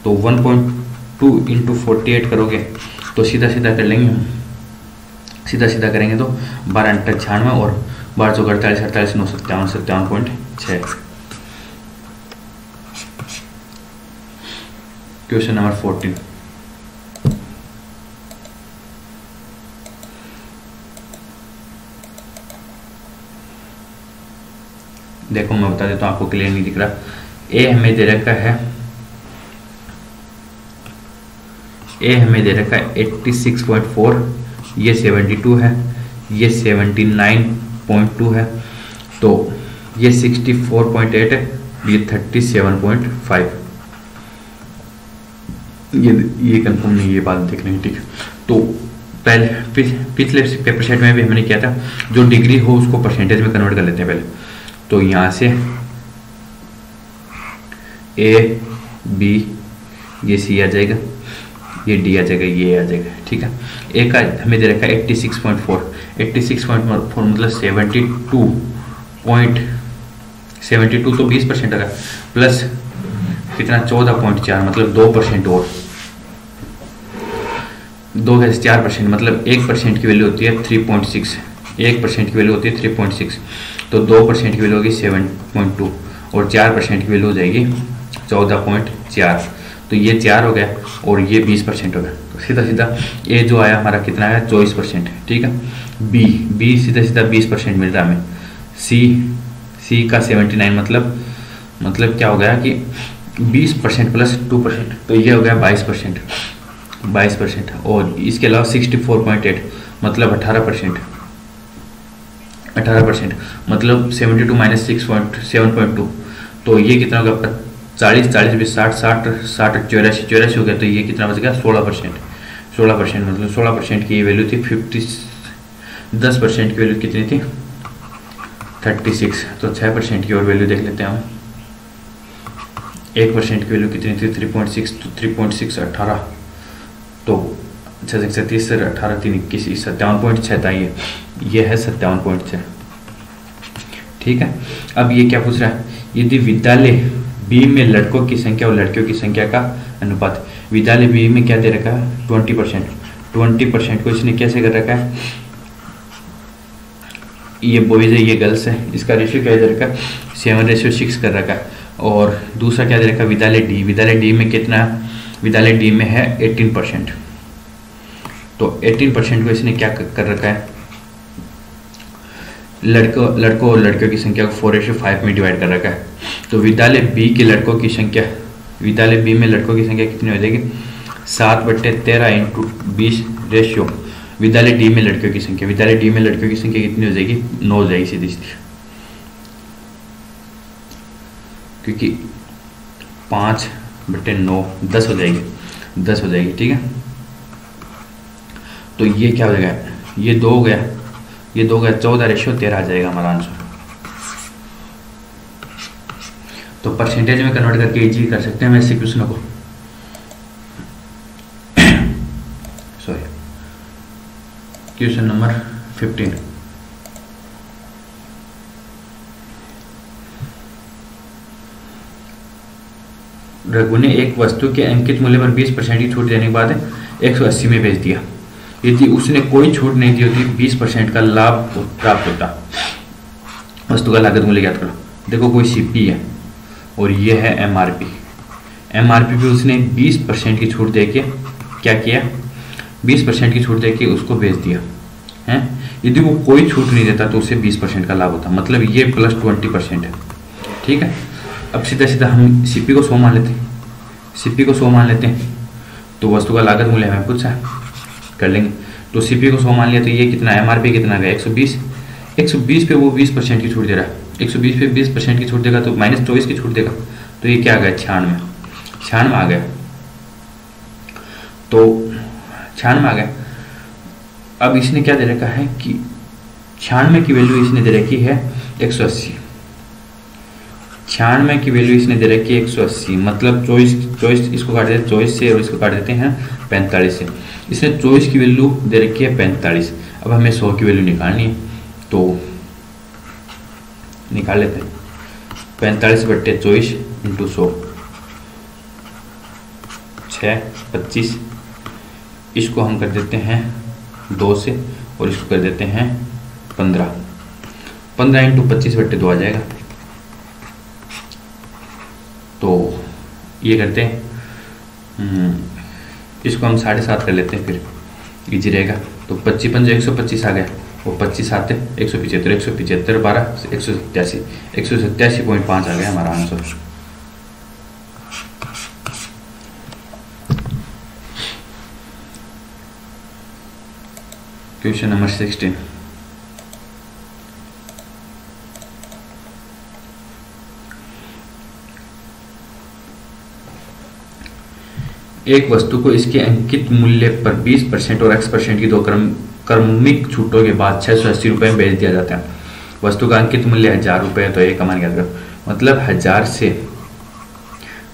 तो 1.2 × 48 करोगे तो सीधा कर लेंगे हम, सीधा करेंगे तो 12 × 96 और 12 × 48, 48 9 57, 57.6। Question number 14। देखो मैं बता देता हूँ, आपको क्लियर नहीं दिख रहा। ए हमें दे रखा है 86.4, ये 72 है, ये 79.2 है, तो ये 64.8 है, ये 37.5। ये कंफर्म नहीं, ये बात देख लेंगे। ठीक है, तो पहले पिछले पेपर सेट में भी हमने किया था, जो डिग्री हो उसको परसेंटेज में कन्वर्ट कर लेते हैं पहले। तो यहाँ से ए बी, ये सी आ जाएगा, ये डी आ जाएगा, ये आ जाएगा। ठीक है, ए का हमें दे रखा है 86.4, 86.4 मतलब 72 तो 20% आ गया, प्लस कितना 14.4 मतलब 2% और 2 से 4% मतलब 1% की वैल्यू होती है 3.6, 1% की वैल्यू होती है 3.6, तो 2% की वैल्यू होगी 7.2 और 4% की वैल्यू हो जाएगी 14.4। तो ये 4 हो गया और ये 20% हो गया। तो सीधा ए जो आया हमारा कितना है 24%। ठीक है, बी सीधा 20% मिल रहा है हमें। सी सी का 79 मतलब क्या हो गया कि 20% प्लस 2%, तो ये हो गया 22%। और इसके अलावा 64.8 मतलब 18%, मतलब 72 माइनस 7.2, तो ये कितना होगा 40 20 60 84 हो गया, तो ये कितना बच गया 16%। मतलब 16% की वैल्यू थी 10% की वैल्यू कितनी थी 36, तो 6% की और वैल्यू देख लेते हैं हम। 1% की वैल्यू कितनी थी 3.6, तो 3.6 18, तो 6 37 18 3 21 57.6 था, ये है 57.6। ठीक है, अब ये क्या पूछ रहा है, यदि विद्यालय बी में लड़कों की संख्या और लड़कियों की संख्या का अनुपात, विद्यालय बी में क्या दे रखा है 20% को इसने कैसे कर रखा है, ये बॉयज है ये गर्ल्स है, इसका रेशियो क्या दे रखा है 7:6 कर रखा है। और दूसरा क्या दे रखा है विद्यालय डी में कितना है, विद्यालय डी में है 18%, तो 18% को इसने क्या कर रखा है, लड़कों और लड़कियों की संख्या को 4:5 में डिवाइड कर रखा है। तो विद्यालय बी में लड़कों की संख्या कितनी हो जाएगी 7/13 × 20 रेशियो विद्यालय डी में लड़कियों की संख्या कितनी हो जाएगी 9 हो जाएगी सीधी, क्योंकि 5/9 10 हो जाएगी। ठीक है, तो ये क्या हो जाएगा, ये 2 हो गया 14:13 आ जाएगा हमारा आंसर। तो परसेंटेज में कन्वर्ट करके इजी कर सकते हैं वैसे क्वेश्चनों को। सॉरी, क्वेश्चन नंबर 15, रघु ने एक वस्तु के अंकित मूल्य पर 20% की छूट देने के बाद 180 में बेच दिया। यदि उसने कोई छूट नहीं दी होती 20% का लाभ प्राप्त होता। वस्तु का लागत मूल्य ज्ञात करो। देखो कोई सीपी है और ये है एमआरपी पे उसने 20% की छूट देके क्या किया, 20% की छूट देके उसको बेच दिया है। यदि वो कोई छूट नहीं देता तो उसे 20% का लाभ होता, मतलब ये प्लस 20% है। ठीक है, अब सीधा हम सीपी को 100 मान लेते हैं, तो वस्तु का लागत मूल्य हमें पूछा कर लेंगे। तो सीपी को 100 मान लिया, तो ये कितना एमआरपी कितना गया 120 पे वो 20% की छूट दे रहा है। 120 पे 20% की छूट देगा तो -24 की छूट देगा, तो ये क्या आ गया 96 आ गया। तो 96 आ गया। अब इसने क्या दे रखा है कि 96 की वैल्यू इसने दे रखी है 180। 96 की वैल्यू इसने दे रखी है 180, मतलब 24 इसको काट देते हैं 24 से और इसको काट देते हैं 45 से। इसने 24 की वैल्यू दे रखी है 45। अब हमें 100 की वैल्यू निकालनी है, तो निकाल लेते हैं 45/24 × 100 6 25। इसको हम कर देते हैं 2 से और इसको कर देते हैं 15 × 25/2 आ जाएगा। तो ये करते हैं इसको हम 7.5 कर लेते हैं, फिर इजी रहेगा। तो 25 पंजे 125 आ गया, और 25 आते 175 12 187.5 आ गया हमारा आंसर। क्वेश्चन नंबर 16, एक वस्तु को इसके अंकित मूल्य पर 20% और x% की 2 क्रमिक छूटों के बाद 680 रुपये में बेच दिया जाता है। वस्तु का अंकित मूल्य 1000 रुपये है, तो एक मान याद करो, मतलब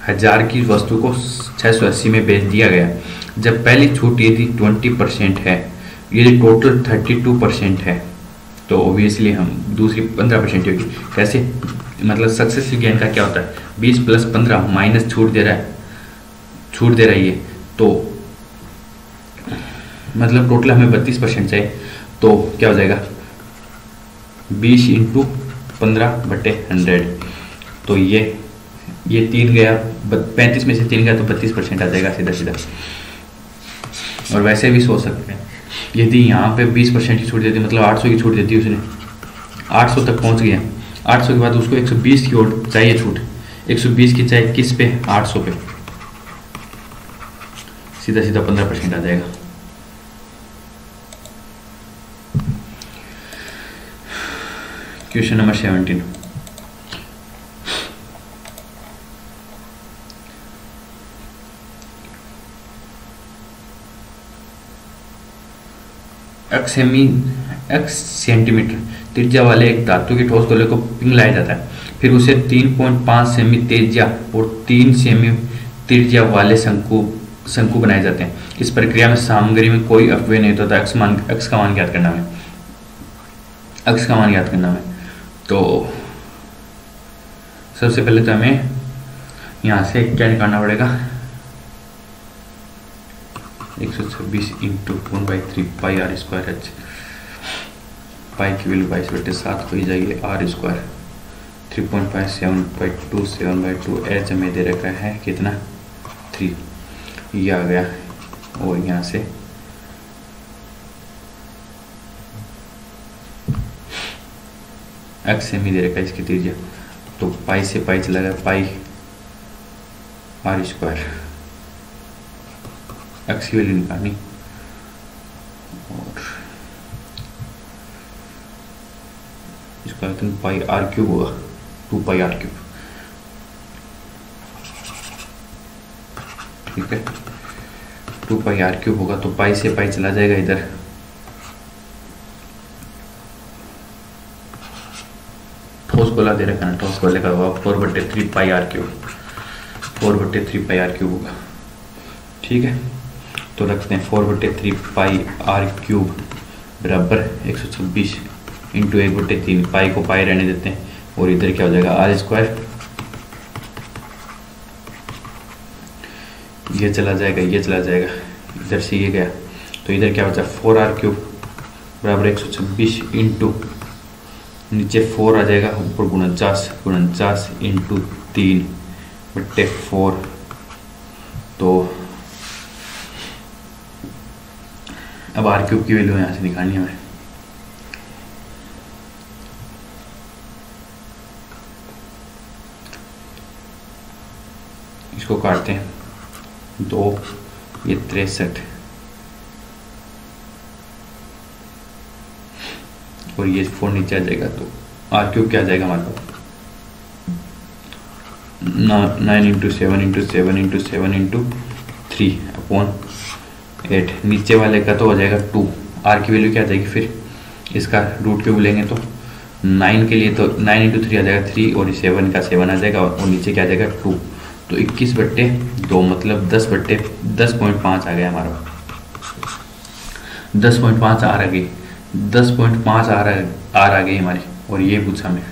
1000 की वस्तु को 680 में बेच दिया गया। जब पहली छूट यदि 20% है, यदि टोटल 32% है, तो ओबियसली हम दूसरी 15% होगी। कैसे, मतलब सक्सेसिव गेन का क्या होता है 20 + 15 माइनस छूट दे रहा है ये, तो मतलब टोटल हमें 32% चाहिए, तो क्या हो जाएगा 20 × 15/100। तो ये 3 गया, 35 में से 3 गया तो 32% आ जाएगा सीधा। और वैसे भी सोच सकते हैं, यदि यहाँ पे 20% की छूट देती, मतलब 800 की छूट देती उसने, 800 तक पहुँच गया, 800 के बाद उसको 120 की ओर चाहिए छूट, 120 की चाहिए किस पे, 800 पे, सीधा सीधा 15% आ जाएगा। क्वेश्चन नंबर 17, x सेंटीमीटर त्रिज्या वाले एक धातु के ठोस गोले को पिघलाया जाता है, फिर उसे 3.5 सेमी त्रिज्या और 3 सेमी त्रिज्या वाले शंकु बनाए जाते हैं। इस प्रक्रिया में सामग्री में कोई अपव्यय नहीं होता। x का मान ज्ञात करना है, x का मान ज्ञात करना है। तो सबसे पहले तो हमें यहाँ से क्या निकालना पड़ेगा, 126 into 1/3 pi R square H, pi की वैल्यू 22/7 हो जाएगी, आर स्क्वायर 3.5 7/2 एच हमें दे रखा है कितना 3, ये आ गया। और यहाँ से एक्स सेमी दे रखा है इसकी त्रिज्या, तो पाई से पाई चला गया, पाई आर स्क्वायर, एक्स की वैल्यू निकालनी और इसका पाई आर क्यूब होगा, 2 पाई आर क्यूब, ठीक है, 2 पाई आर क्यूब होगा। तो पाई से पाई चला जाएगा इधर, ठोस गोला दे रखा है, ठोस गोले का होगा 4/3 pi R cube, 4/3 pi R cube होगा, ठीक है। तो रखते हैं 4/3 पाई आर क्यूब बराबर 126 इंटू 1/3, पाई को पाई रहने देते हैं, और इधर क्या हो जाएगा आर स्क्वायर, ये चला जाएगा, ये चला जाएगा, इधर से ये गया, तो इधर क्या बचा 4r क्यूब बराबर 126 इंटू नीचे 4 आ जाएगा, ऊपर 49 इंटू 3/4। तो अब आर क्यूब की वैल्यू यहाँ से निकालनी है हमें, इसको काटते हैं, 2 ये 63 और ये 4 नीचे आ जाएगा, तो आर क्यूब क्या आ जाएगा हमारे पास 9 इंटू 7 इंटू 7 इंटू 7 इंटू 3/8, नीचे वाले का तो हो जाएगा 2, आर की वैल्यू क्या आ जाएगी, फिर इसका रूट क्यूब लेंगे तो 9 के लिए तो 9 इंटू 3 आ जाएगा 3, और 7 का 7 आ जाएगा, और नीचे क्या आ जाएगा 2, तो 21/2 मतलब 10.5 आ गया हमारा, 10.5 आर आ गई, 10.5 आर आ गई हमारी, और ये पूछा हमें।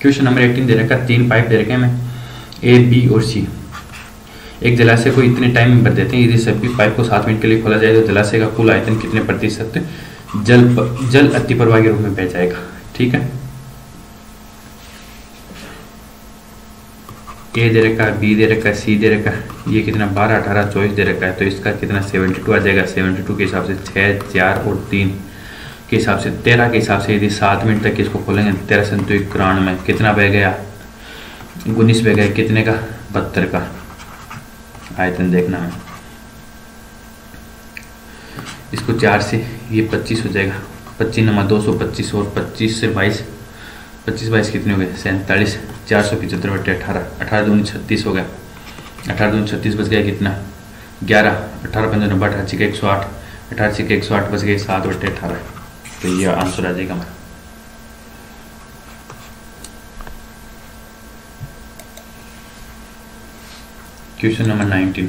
क्वेश्चन नंबर 18 दे रखा है, 3 पाइप दे रखे हैं हमें ए, बी और सी, एक जलाशय को इतने टाइम में भर देते हैं, यदि सभी पाइप को 7 मिनट के लिए खोला जाए तो जलाशय का कुल आयतन कितने प्रतिशत जल अति प्रवाह के रूप में बह जाएगा, ठीक है। ए दे रखा है, बी दे रखा है, सी दे रखा है, ये कितना 12, 18, 24 दे रखा है, तो इसका कितना 72 आ जाएगा, 72 के हिसाब से 6, 4 और 3 के हिसाब से 13 के हिसाब से यदि 7 मिनट तक इसको खोलेंगे 13 संतु 91 में कितना बह गया, 19 बह गया, कितने का 72 का आयतन देखना है। इसको 4 से ये 25 हो जाएगा, 25 × 225 और 25 से 22, 25 कितने हो गए 47, 475/18, 18 दूनी 36 हो गया, 18 दूनी 36 बच गया कितना 11, 18 × 5 = 90, 88 के 108, 88 के 108 बच गए 7/18, तो ये आंसर आ जाएगा हमारा। क्वेश्चन नंबर 19,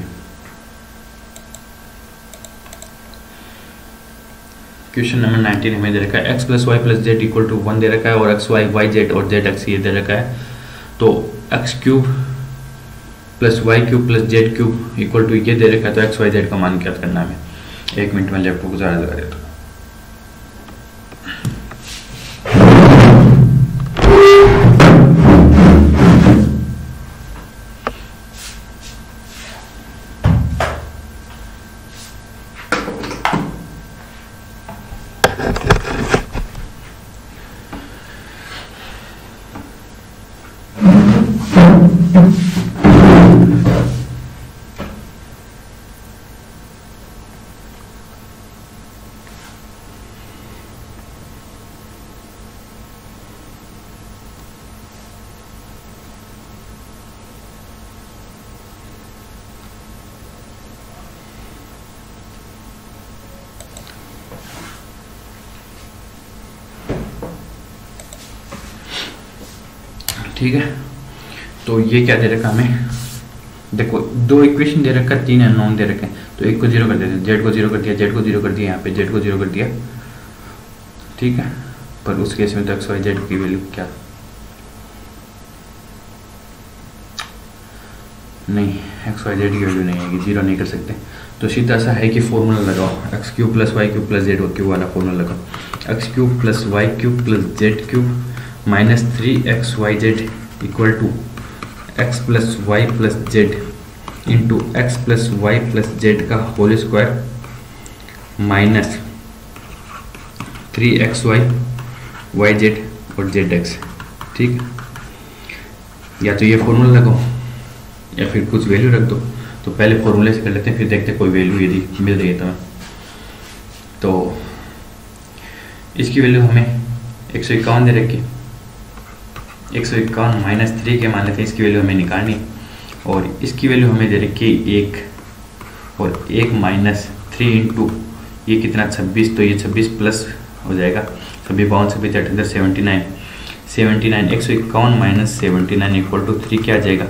क्वेश्चन नंबर 19 हमें दे रखा है x + y + z = 1 दे रखा है, और x y y z और z x ये दे रखा है, तो x³ + y³ + z³ ये दे रखा है, तो x y z का मान ज्ञात करना है हमें। 1 मिनट में लैपटॉप को ज़्यादा लगा देता हूँ। ठीक है। तो ये क्या दे रखा हमें, देखो दो इक्वेशन दे रखा, 3 अननोन दे रखे हैं, तो एक को जीरो कर देते हैं, जेड को जीरो कर दिया, जेड को जीरो कर दिया, यहाँ पे जेड को जीरो कर दिया, ठीक है। पर उस केस में तो एक्स वाई जेड की वैल्यू क्या, नहीं एक्स वाई जेड की वैल्यू नहीं आएगी, जीरो नहीं कर सकते। तो सीधा सा है कि फॉर्मूला लगाओ, X cube plus Y cube plus Z cube वाला फॉर्मूला लगाओ, X cube plus Y cube plus Z cube minus 3x Y Z equal to X plus Y plus Z into X plus Y plus Z का whole square minus 3x Y Z और Z X, ठीक। या तो ये formula लगाओ या फिर कुछ वैल्यू रख दो। तो पहले फॉर्मूले से कर लेते हैं, फिर देखते हैं कोई वैल्यू यदि मिल रही है तो इसकी वैल्यू हमें 151 दे रखी, 151 माइनस 3 के मान लेते हैं, इसकी वैल्यू हमें निकालनी, और इसकी वैल्यू हमें दे रखी 1 और 1 माइनस 3 इंटू ये कितना 26, तो ये 26 प्लस हो जाएगा, 26 52 26 78 79 79 151 माइनस 79 इक्वल टू 3 क्या आ जाएगा,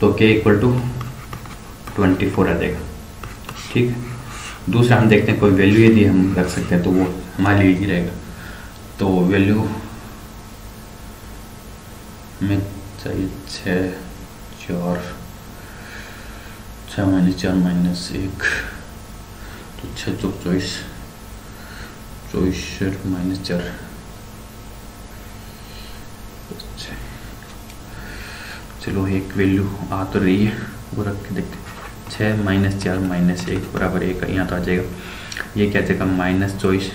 तो k इक्वल टू 24 आ जाएगा, ठीक है। दूसरा हम देखते हैं कोई वैल्यू यदि हम रख सकते हैं तो वो हमारे लिए ही रहेगा। तो वैल्यू में चाहिए 6 माइनस 4 माइनस 1, तो 6 चौक 24 माइनस 4, चलो एक वैल्यू आ तो रही है वो रख के देखते हैं। 6 माइनस 4 माइनस 1 बराबर 1 यहाँ तो आ जाएगा, ये क्या जाएगा माइनस 24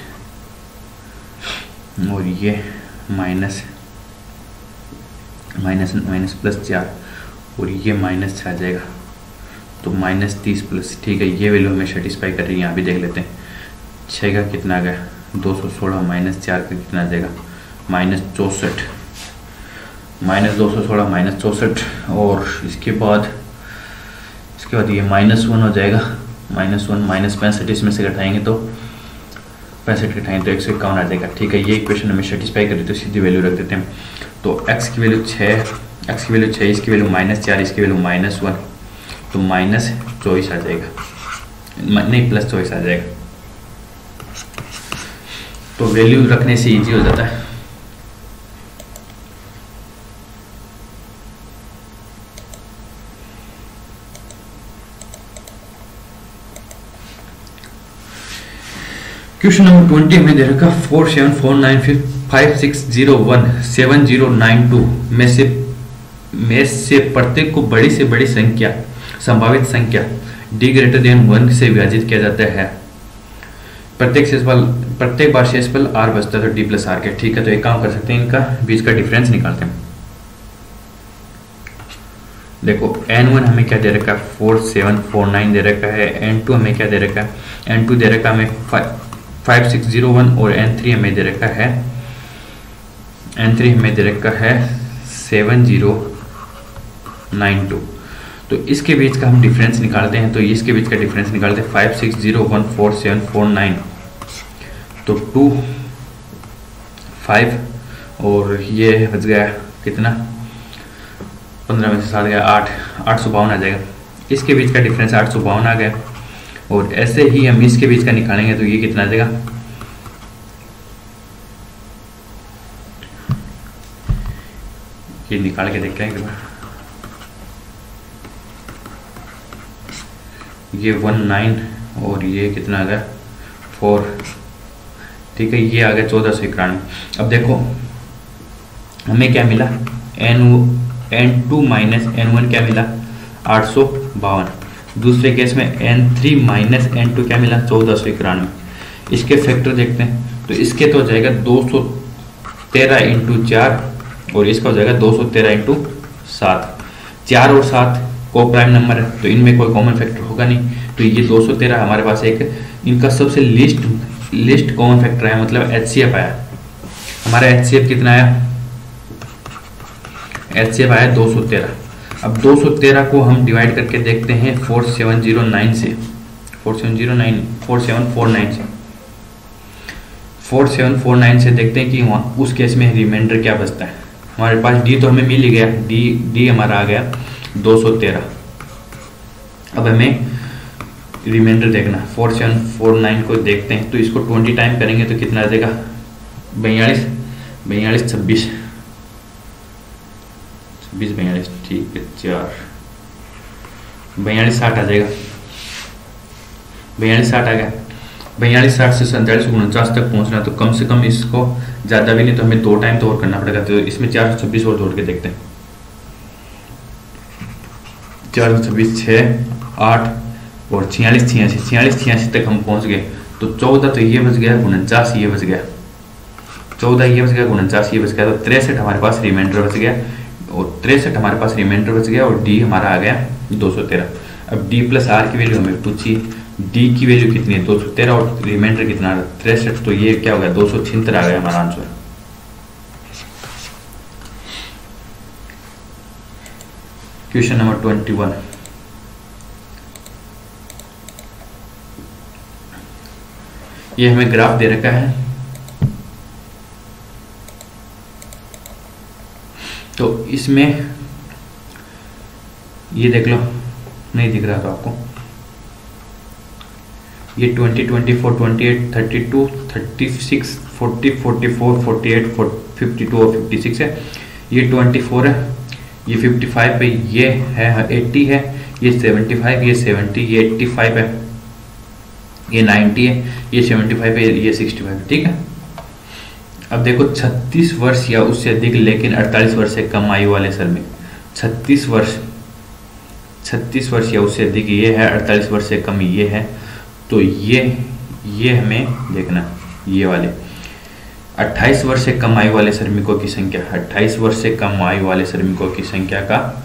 और ये माइनस प्लस 4 और ये माइनस 6 आ जाएगा, तो माइनस 30 प्लस, ठीक है। ये वैल्यू हमें सेटिस्फाई कर रही है, यहाँ भी देख लेते हैं। 6 का कितना आ गया 216 माइनस 4 का कितना आ जाएगा माइनस 64, माइनस 216 माइनस 64, और इसके बाद ये माइनस 1 हो जाएगा, माइनस 1 माइनस 65 इसमें से घटाएंगे तो 65 घटाएंगे तो 151 आ जाएगा, ठीक है। ये इक्वेशन हमें सेटिस्फाई करी तो सीधी वैल्यू रख देते हैं। तो x की वैल्यू 6, इसकी वैल्यू माइनस 4, इसकी वैल्यू माइनस 1, तो माइनस 24 आ जाएगा, नहीं प्लस 24 आ जाएगा। तो वैल्यू रखने से इजी हो जाता है। क्वेश्चन नंबर 20 में दे रखा 474956017092 में से प्रत्येक को बड़ी से बड़ी संख्या संभावित संख्या d ग्रेटर देन 1 से विभाजित किया जाता है। प्रत्येक बार शेषफल r बचता है तो d प्लस r के, ठीक है। तो एक काम कर सकते हैं, इनका बीच का डिफरेंस निकालते हैं। देखो n1 हमें क्या दे रखा है 4749 दे रखा है, n2 हमें क्या दे रखा है, n2 दे रखा है हमें 5601 और n3 हमें दे रखा है 7092। तो इसके बीच का हम डिफरेंस निकालते हैं, तो इसके बीच का डिफरेंस निकालते हैं 56014749, तो 2 5 और ये बच गया कितना 15 में से 7 गया 852 आ जाएगा। इसके बीच का डिफरेंस 852 आ गया, और ऐसे ही हम इसके बीच का निकालेंगे तो ये कितना आ जाएगा, ये निकाल के देखते हैं एक बार। ये 19 और ये कितना आ गया 4, ठीक है। ये आ गया 1491। अब देखो हमें क्या मिला n2 माइनस n1 क्या मिला 852। दूसरे केस में n3 माइनस n2 क्या मिला 1491। इसके फैक्टर देखते हैं, तो इसके तो हो जाएगा 213 इंटू 4 और इसका हो जाएगा 213 इंटू 7। 4 और 7 को प्राइम नंबर है तो इनमें कोई कॉमन फैक्टर होगा नहीं, तो ये 213 हमारे पास एक इनका सबसे लिस्ट कॉमन फैक्टर है, मतलब HCF आया। हमारा HCF कितना आया, HCF आया 213। अब 213 को हम डिवाइड करके देखते हैं 4749 से, 4749 4749 से 4749 से देखते हैं कि वहाँ उस केस में रिमाइंडर क्या बचता है। हमारे पास डी तो हमें मिल ही गया, डी हमारा आ गया 213। अब हमें रिमाइंडर देखना 4749 को देखते हैं, तो इसको 20 टाइम करेंगे तो कितना आ जाएगा 42 26 42, ठीक है 4 42 60 आ जाएगा। 42 60 आ गया। 42 60 से 47 49 तक पहुंचना, तो कम से कम इसको ज़्यादा भी नहीं तो हमें 2 टाइम तो और करना पड़ेगा। तो इसमें 426 और जोड़ के देखते हैं। 426 6 8 और 46 86 तक हम पहुंच गए। तो 14 तो ये बच गया, 49 ये बच गया, 14 ये बच गया, 49 ये बच गया, तो 63 हमारे पास रिमाइंडर बच गया, और 63 हमारे पास रिमाइंडर बच गया, और डी हमारा आ गया 213। अब डी प्लस आर की वैल्यू हमें पूछी, डी की वैल्यू कितनी है 213 और रिमाइंडर कितना 63, तो ये क्या हो गया 276 आ गया हमारा आंसर। क्वेश्चन नंबर 21, ये हमें ग्राफ दे रखा है, तो इसमें ये देख लो, नहीं दिख रहा तो आपको, ये 20 24 28 32 36 40 44 48 52 और 56 है, ये 24 है, ये 55 है, ये है 80 है, ये 75, ये 70, ये 85 है, ये 90 है, ये 75 है, ये 65 है, ठीक है। अब देखो 36 वर्ष या उससे अधिक लेकिन 48 वर्ष से कम आयु वाले श्रमिक, 36 वर्ष या उससे अधिक ये है, 48 वर्ष से कम ये है, तो ये हमें देखना, ये वाले 28 वर्ष से कम आयु वाले श्रमिकों की संख्या, 28 वर्ष से कम आयु वाले श्रमिकों की संख्या का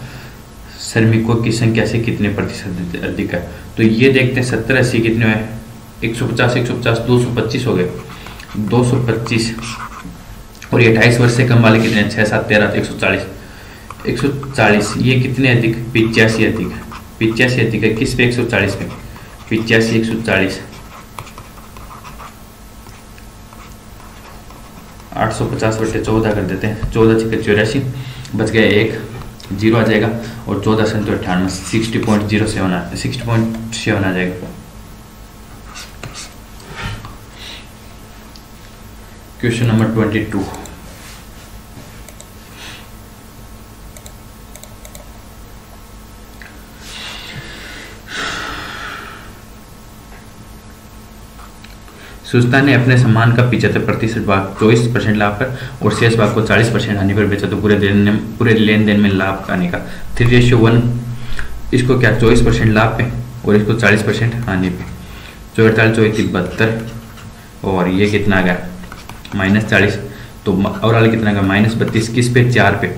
श्रमिकों की संख्या से कितने प्रतिशत अधिक है। तो ये देखते हैं 70 80 कितने है, 150 150 225 हो गए, 225, और ये 28 वर्ष से कम वाले कितने 6 7 13 140 140, ये कितने अधिक 85 अधिक है, 85 अधिक है किस पे 140 पे, 85 140 850 बटे 14 कर देते हैं, 14 6 84 बच गया 1 0 आ जाएगा, और 14 से 98 60.07 आ जाएगा। क्वेश्चन नंबर 22, सुस्ता ने अपने सामान का 75% भाग 24% लाभ पर और शेष भाग को 40% हानि पर बेचा, तो पूरे लेन देन में लाभ आने का 3:1, इसको क्या 24% लाभ पे और इसको 40% हानि पे, 48 72, और ये कितना आ गया -40, तो ओवरऑल कितना आ गया -32, किस पे 4 पे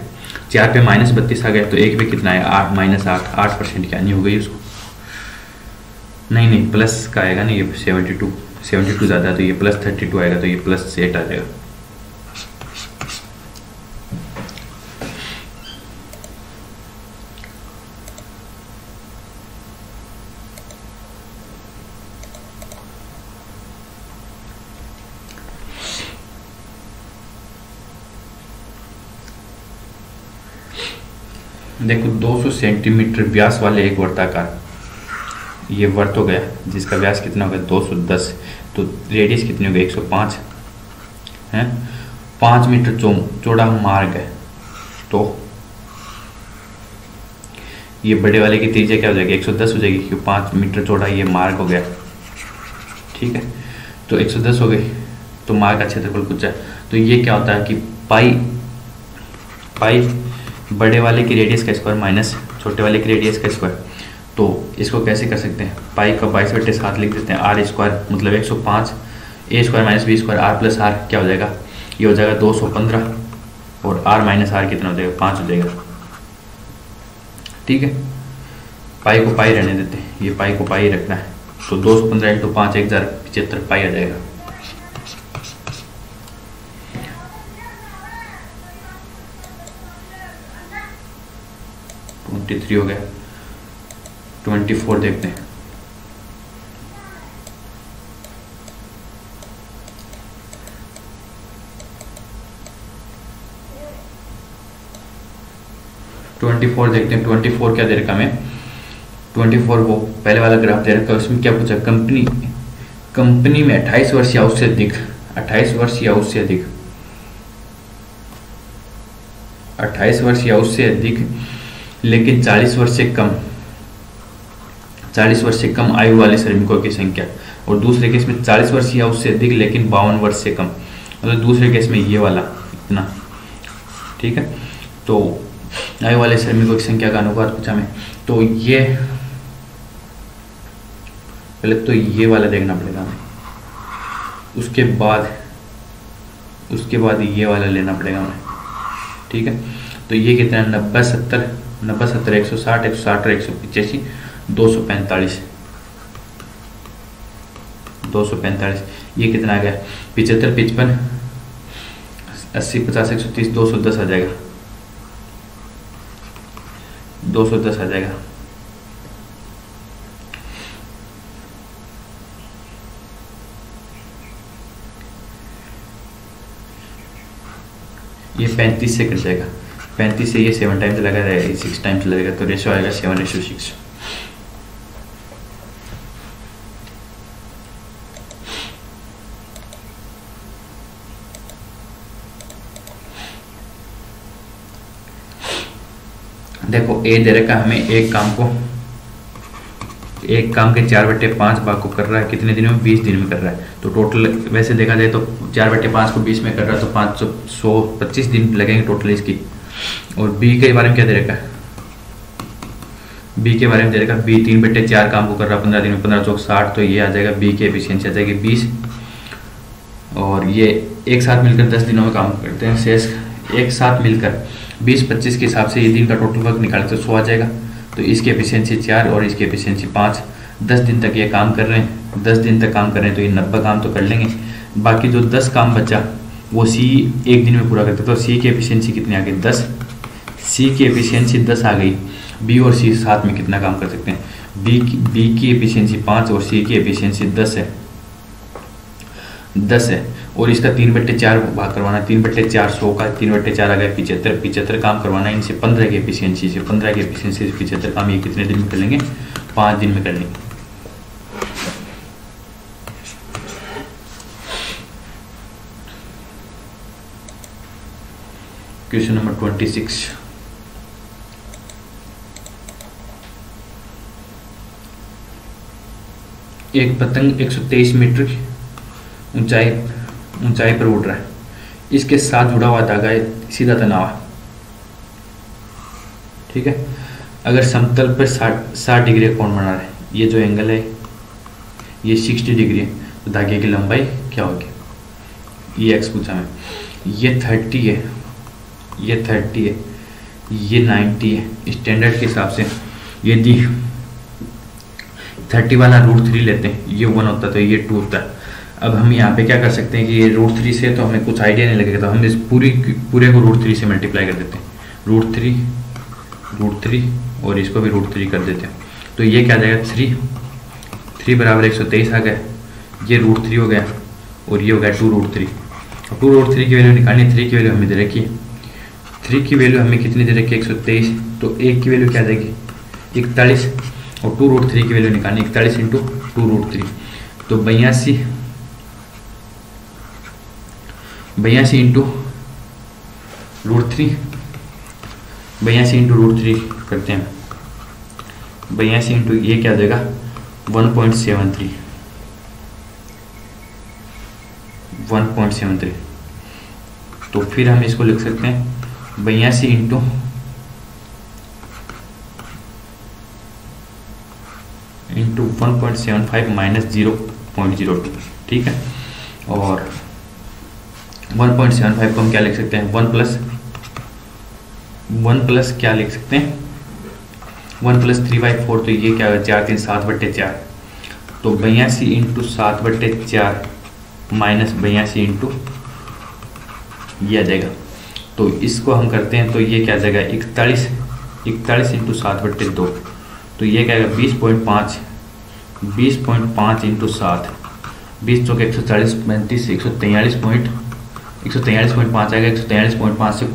-32 आ गया, तो एक पे कितना है 8 8% की हानि हो गई उसको, नहीं प्लस का आएगा नहीं, ये 72 ज़्यादा है, तो ये +32 आएगा, तो ये +8 आ जाएगा। देखो 200 सेंटीमीटर व्यास वाले एक वर्ताकार, ये वर्त हो गया जिसका व्यास कितना हो गया 210, तो रेडियस कितनी हो गई 105 है, 5 मीटर चौड़ा मार्ग है, तो ये बड़े वाले की त्रिज्या क्या हो जाएगी 110 हो जाएगी, क्योंकि 5 मीटर चौड़ा ये मार्ग हो गया, ठीक है, तो 110 हो गई, तो मार्ग का क्षेत्रफल पूछा, तो ये क्या होता है कि पाई बड़े वाले की रेडियस का स्क्वायर माइनस छोटे वाले की रेडियस का स्क्वायर, तो इसको कैसे कर सकते हैं, पाई का 22/7 लिख देते हैं, आर स्क्वायर मतलब 105, A square minus B square R plus R क्या हो जाएगा, ये हो जाएगा 215, और आर माइनस आर कितना हो जाएगा 5 हो जाएगा, ठीक है। पाई को पाई रहने देते हैं, ये पाई को पाई रखना है, तो 215 × 5 1075 पाई आ जाएगा। हो गया 24 देखते हैं, 24 देखते हैं। 24 क्या दे रखा हमें, 24 वो पहले वाला ग्राफ दे रखा है, उसमें क्या पूछा, कंपनी में 28 वर्ष या उससे अधिक, 28 वर्ष या उससे अधिक, 28 वर्ष या उससे अधिक लेकिन 40 वर्ष से कम, 40 वर्ष से कम आयु वाले श्रमिकों की संख्या। और दूसरे केस में 40 वर्ष या उससे अधिक लेकिन 52 वर्ष से कम, मतलब दूसरे केस में ये वाला इतना, ठीक है। तो आयु वाले श्रमिकों की संख्या का अनुपात पूछा हमें, तो ये पहले तो ये वाला देखना पड़ेगा हमें, उसके बाद ये वाला लेना पड़ेगा हमें, ठीक है। तो ये कितना है, 90 70 90 70 160 160 और 185 245 245, ये कितना आ गया, 75 55 80 50 130 210 आ जाएगा, 210 आ जाएगा। ये 35 से कट जाएगा, 35 से ये 7 टाइम्स लगा रहेगा, 6 टाइम्स लगेगा, तो रेशो आएगा 7:6। देखो ए दे रखा हमें एक काम के 4/5 भाग को कर रहा है कितने दिनों में, 20 दिन में कर रहा है। तो टोटल वैसे देखा जाए तो 4/5 को 20 में कर रहा है तो 525 दिन लगेंगे टोटल इसकी। और बी के बारे में क्या दे रखा है, बी के बारे में दे रखा है, बी 3/4 काम को कर रहा है 15 दिन में, 15 चौक 60, तो ये आ जाएगा बी की एफिशिएंसी आ जाएगी 20। और ये एक साथ मिलकर 10 दिनों में काम करते हैं, शेष एक साथ मिलकर 20-25 के हिसाब से ये दिन का टोटल वक्त निकाले तो 100 आ जाएगा। तो इसकी एफिशिएंसी 4 और इसकी एफिशिएंसी 5, 10 दिन तक ये काम कर रहे हैं, 10 दिन तक काम कर रहे हैं तो ये 90 काम तो कर लेंगे। बाकी जो 10 काम बचा वो सी एक दिन में पूरा करते, तो सी की एफिशिएंसी कितनी आ गई, 10, सी की एफिशिएंसी 10 आ गई। बी और सी साथ में कितना काम कर सकते हैं, बी की एफिशिएंसी 5 और सी की एफिशिएंसी 10 है। और इसका 3/4 भाग करवाना, 3/4 100 का 3/4 आ गया 75 काम करवाना है इनसे 15 की एफिशिएंसी से, 15 की एफिशिएंसी से 75 काम ये कितने दिन में कर लेंगे, 5 दिन में कर लेंगे। क्वेश्चन नंबर 26, एक पतंग 123 मीटर ऊंचाई पर उड़ रहा है, इसके साथ जुड़ा हुआ धागा है सीधा तनाव, ठीक है। अगर समतल पर 60 डिग्री कोण बना रहा है, ये जो एंगल है ये 60 डिग्री है, तो धागे की लंबाई क्या होगी, ये x पूछा है, ये 30 है, ये 30 है, ये 90 है। स्टैंडर्ड के हिसाब से यदि 30 वाला √3 लेते हैं, ये 1 होता है तो ये 2 होता है। अब हम यहाँ पे क्या कर सकते हैं कि ये √3 से तो हमें कुछ आइडिया नहीं लगेगा, तो हम इस पूरे को √3 से मल्टीप्लाई कर देते हैं, √3 और इसको भी √3 कर देते हैं। तो ये क्या आ जाएगा, 3 बराबर 123 आ गया, ये √3 हो गया और ये हो गया 2√3। अब 2√3 की वैल्यू निकालनी, 3 की वैल्यू हमें दे रखी है, 3 की वैल्यू हमें कितनी दे रखी है 123, तो 1 की वैल्यू क्या आ जाएगी 41 और 2√3 की वैल्यू निकालनी 41 × 2√3, तो 82 × √3, 82 × √3 करते हैं, 82 × ये क्या आ जाएगा 1.73। तो फिर हम इसको लिख सकते हैं 82 × 1.75 - 0.02, ठीक है। और 1.75 को हम क्या लिख सकते हैं, 1 प्लस क्या लिख सकते हैं 1 + 3/4, तो ये क्या होगा 4 3 7/4, तो 82 × 7/4 माइनस 82 × ये आ जाएगा। तो इसको हम करते हैं तो ये क्या आ जाएगा 41 × 7/2, तो ये क्या आएगा 20.5 × 7, 20 चौके 140 35 143 143.5 आएगा। 143.5 से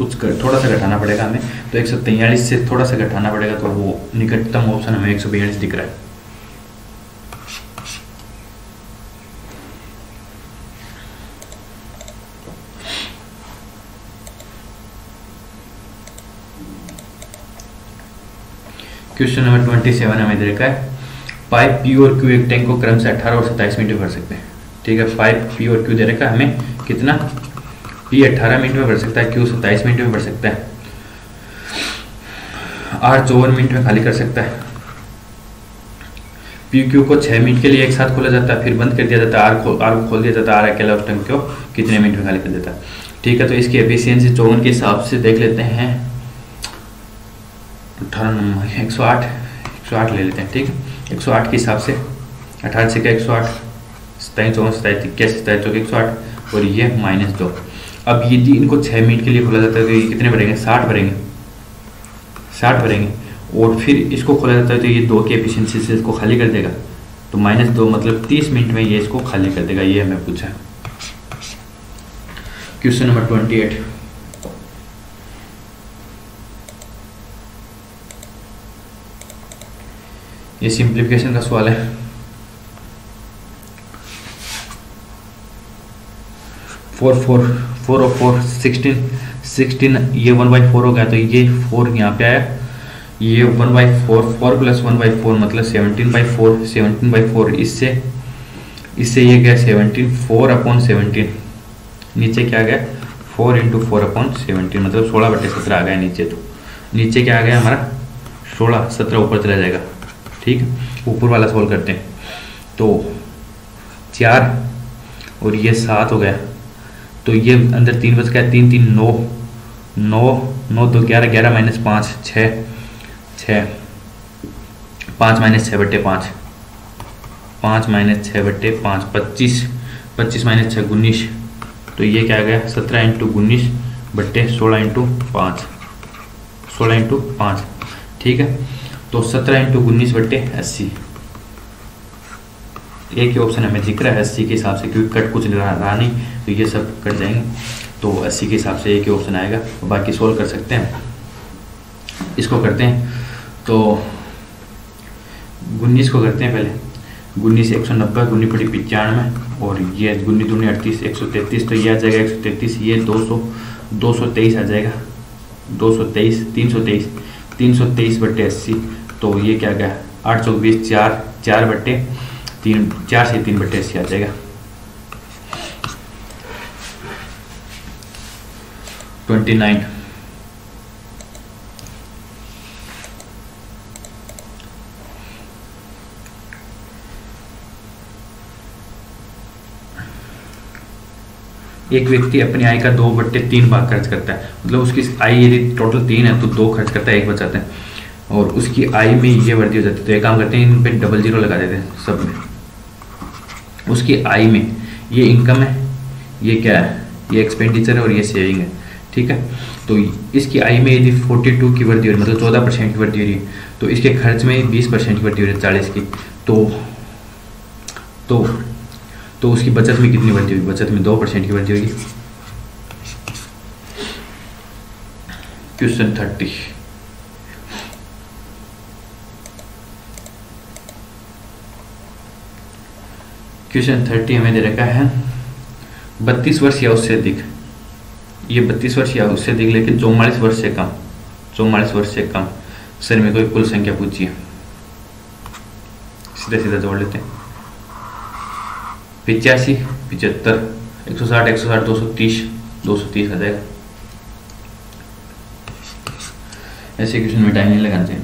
थोड़ा सा घटाना पड़ेगा हमें, तो 143 से थोड़ा सा घटाना पड़ेगा, तो वो निकटतम ऑप्शन हमें 142 दिख रहा है। क्वेश्चन नंबर 27 हमें दे रखा है, पाइप पी और क्यू एक टैंक को क्रम से 18 और 27 मिनट में भर सकते हैं। ठीक है, पाइप पी और क्यू दे रखा है हमें कितना, पी 18 मिनट में भर सकता है, क्यू 27 मिनट में भर सकता है, आर 54 मिनट में खाली कर सकता है। पी क्यू को 6 मिनट के लिए एक साथ खोला जाता है, फिर बंद कर दिया जाता है, आर को खोल दिया जाता है, आर अकेला उस टैंक को कितने मिनट में खाली कर देता है। ठीक है, तो इसकी एफिशिएंसी 54 के हिसाब से देख लेते हैं, 18 नंबर 108 ले लेते हैं। ठीक है, 108 के हिसाब से 18 से क्या 108, 27 24 27 21 27 24 108 और ये -2। अब यदि इनको 6 मिनट के लिए खोला जाता है तो ये कितने भरेंगे, 60 भरेंगे और फिर इसको खोला जाता है तो ये 2 की एफिशिएंसी से इसको खाली कर देगा, तो -2 मतलब 30 मिनट में ये इसको खाली कर देगा। ये हमें पूछा है। क्वेश्चन नंबर 28, ये सिंप्लीफिकेशन का सवाल है। 4 और 4 16 ये 1/4 हो गया, तो ये 4 यहाँ पे आया, ये 1/4 4 + 1/4 मतलब 17/4 इससे ये गया 17 4/17, नीचे क्या गया 4 × 4/17 मतलब 16/17 आ गया नीचे। तो नीचे क्या आ गया हमारा 16, 17 ऊपर चला जाएगा। ठीक है, ऊपर वाला सोल्व करते हैं, तो 4 और ये 7 हो गया, तो ये अंदर 3 बच गया, 3 3 9 9 2 11 11 - 5 6 6 5 - 6/5 5 - 6/5 25 25 - 6 19, तो ये क्या आ गया 17 × 19/16 × 5 16 × 5। ठीक है, तो 17 × 19/80, एक ही ऑप्शन हमें दिख रहा है 80 के हिसाब से, क्योंकि कट कुछ रहा नहीं तो ये सब कट जाएंगे, तो 80 के हिसाब से एक ही ऑप्शन आएगा। बाकी सोल्व कर सकते हैं, इसको करते हैं, तो 19 को करते हैं पहले। 19 190, 19 × 95 और ये 19 दूनी 38 133, तो ये आ जाएगा 133, ये 223 आ जाएगा, 223 323/80, तो ये क्या गया 8 × 20 4 से 3/80 आ जाएगा। 29 एक व्यक्ति अपनी आय का 2/3 भाग खर्च करता है, मतलब उसकी आय यदि टोटल 3 है तो 2 खर्च करता है, 1 बचाता है, और उसकी आय में ये वृद्धि हो जाती है। तो एक काम करते हैं, इन पे डबल 0 लगा देते हैं सब में। उसकी आय में ये इनकम है, ये क्या है, ये एक्सपेंडिचर है और ये सेविंग है। ठीक है, तो इसकी आय में यदि 42 की वृद्धि हो रही है, मतलब 14% की वृद्धि हो रही है, तो इसके खर्च में 20% की वृद्धि हो रही है 40 की, तो उसकी बचत में कितनी वृद्धि होगी, बचत में 2% की वृद्धि होगी। क्वेश्चन 30, क्वेश्चन 30 हमें दे रखा है 32 वर्ष या उससे अधिक, ये 32 वर्ष या उससे अधिक लेकिन 44 वर्ष से कम, 44 वर्ष से कम सर मेरे को कुल संख्या पूछिए, सीधा सीधा जोड़ लेते हैं। 85 75 160 160 230 आ जाएगा। ऐसे क्वेश्चन में टाइम नहीं लगाना चाहिए।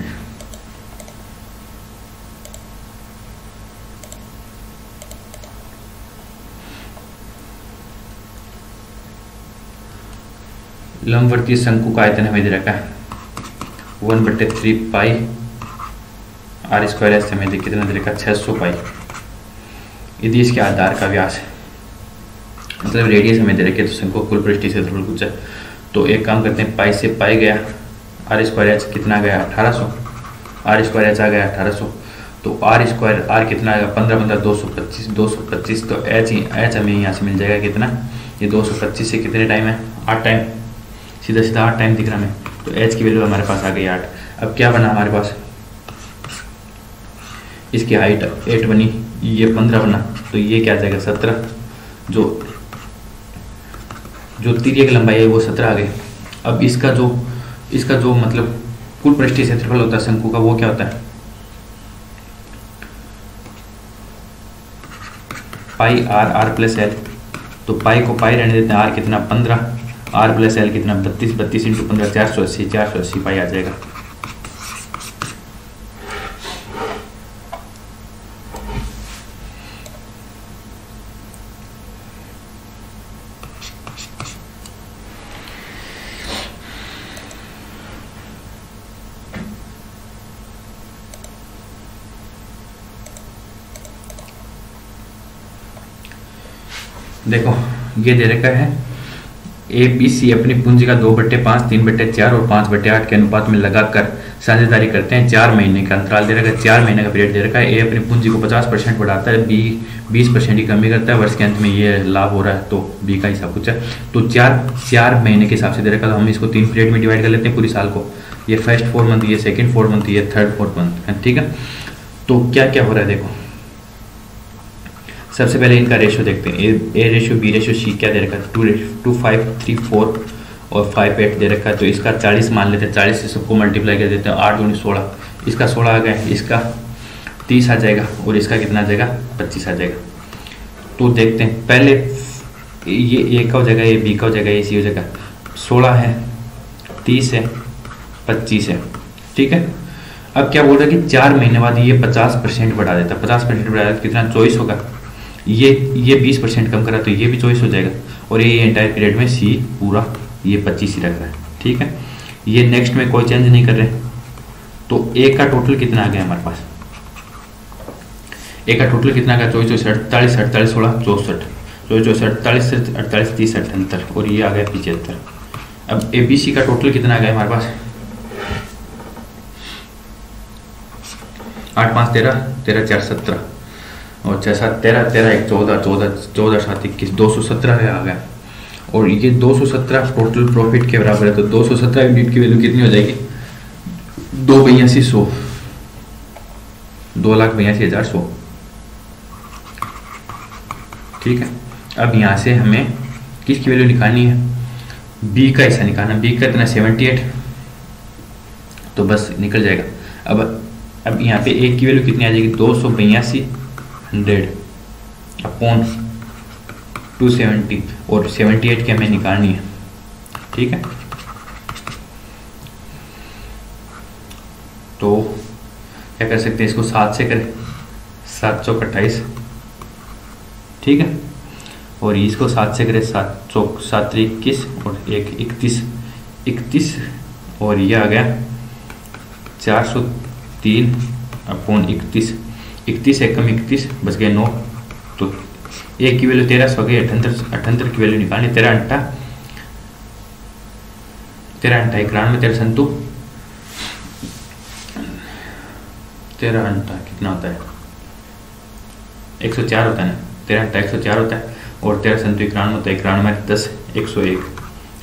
लंबवर्तीय शंकु का आयतन हमें दे रखा है 1/3 पाई r² ऐसे हमें कितना दे रखा 600 पाई। यदि इसके आधार का व्यास है, मतलब रेडियस हमें दे रखे, तो शंकु कुल पृष्ठीय क्षेत्रफल पूछा, तो एक काम करते हैं, पाई से पाई गया, r² कितना गया 1800, r² आ गया 1800, तो r² r कितना आएगा 15 15 225 225, तो h हमें यहाँ से मिल जाएगा कितना ये 225 से कितने टाइम है, 8 टाइम, सीधा सीधा 8 टाइम दिख रहा हमें। तो एच की वैल्यू हमारे पास आ गई 8। अब क्या बना हमारे पास, इसकी हाइट 8 बनी, ये 15 बना, तो ये क्या आ जाएगा 17। जो तिर्यक की लंबाई है वो 17 आ गई। अब इसका जो मतलब कुल पृष्ठीय क्षेत्रफल होता है शंकु का, वो क्या होता है, पाई आर प्लस एल। तो पाई को पाई रहने देते हैं, आर कितना 15, आर प्लस एल कितना 32, 32 इंटू 15 480 पाई आ जाएगा। देखो ये दे रखा है ए बी सी अपनी पूंजी का 2/5, 3/4 और 5/8 के अनुपात में लगाकर साझेदारी करते हैं। 4 महीने का अंतराल दे रखा है, 4 महीने का पीरियड दे रखा है। ए अपनी पूंजी को 50% बढ़ाता है, बी 20% की कमी करता है। वर्ष के अंत में ये लाभ हो रहा है, तो बी का हिसाब कुछ है। तो 4 महीने के हिसाब से दे रखा है, तो हम इसको 3 पीरियड में डिवाइड कर लेते हैं पूरी साल को। ये फर्स्ट 4 मंथ, ये सेकेंड 4 मंथ, ये थर्ड 4 मंथ है, ठीक है। तो क्या क्या हो रहा है देखो, सबसे पहले इनका रेशियो देखते हैं। A ratio B ratio C क्या दे रखा है, 2, 5, 3, 4 और 5, 8 दे रखा है। तो इसका 40 मान लेते हैं, 40 से सबको मल्टीप्लाई कर देते हैं, 8 दूनी 16, इसका 16 आ गया, इसका 30 आ जाएगा और इसका कितना आ जाएगा 25 आ जाएगा। तो देखते हैं पहले ये ए का हो जाएगा, ये बी का हो जाएगा, ये सी हो जाएगा। 16 है, 30 है, 25 है, ठीक है। अब क्या बोल रहा है कि 4 महीने बाद ये 50% बढ़ा देता है। 50% बढ़ा देता कितना 24 होगा, ये 20% कम करा तो ये भी 24 हो जाएगा। और ये एंटायर पीरियड में सी पूरा ये 25 ही रख रहा है, ठीक है। ये नेक्स्ट में कोई चेंज नहीं कर रहे। तो ए का टोटल कितना आ गया हमारे पास, ए का टोटल कितना आ गया 24, 48, 48, 16, 64, 24, 48, 48, 30, 78 और ये आ गया 75। अब ए बी सी का टोटल कितना आ गया हमारे पास, 8, 5, 13, 13, 4, 17 और 6, 7, 13, 13, 1, 14, 14, 14, 7, 21, 217 आ गया। और ये 217 टोटल प्रॉफिट के बराबर है। तो 217 यूनिट की वैल्यू कितनी हो जाएगी, 282,100, 2,82,100, ठीक है। अब यहाँ से हमें किसकी वैल्यू निकालनी है, बी का हिस्सा निकालना। बी का इतना 78, तो बस निकल जाएगा। अब यहाँ पे ए की वैल्यू कितनी आ जाएगी, 282,100 अपॉन 270 और 78 की हमें निकालनी है, ठीक है। तो क्या कर सकते हैं, इसको 7 से करें, 7 चौक 28, ठीक है। और इसको 7 से करें, 7 चौक 7 21 और 1 31 और ये आ गया 403 अपॉन 31, 31 एक कम 31 बच गए 9। तो एक की वैल्यू 13 हो गई, 78 की वैल्यू निकालनी। 13 अंटा 91, 13 संतु 13 अंटा कितना होता है, 104 होता है ना। 13 अंटा 104 होता है और 13 संतु 91 होता है। 91 में 10, 101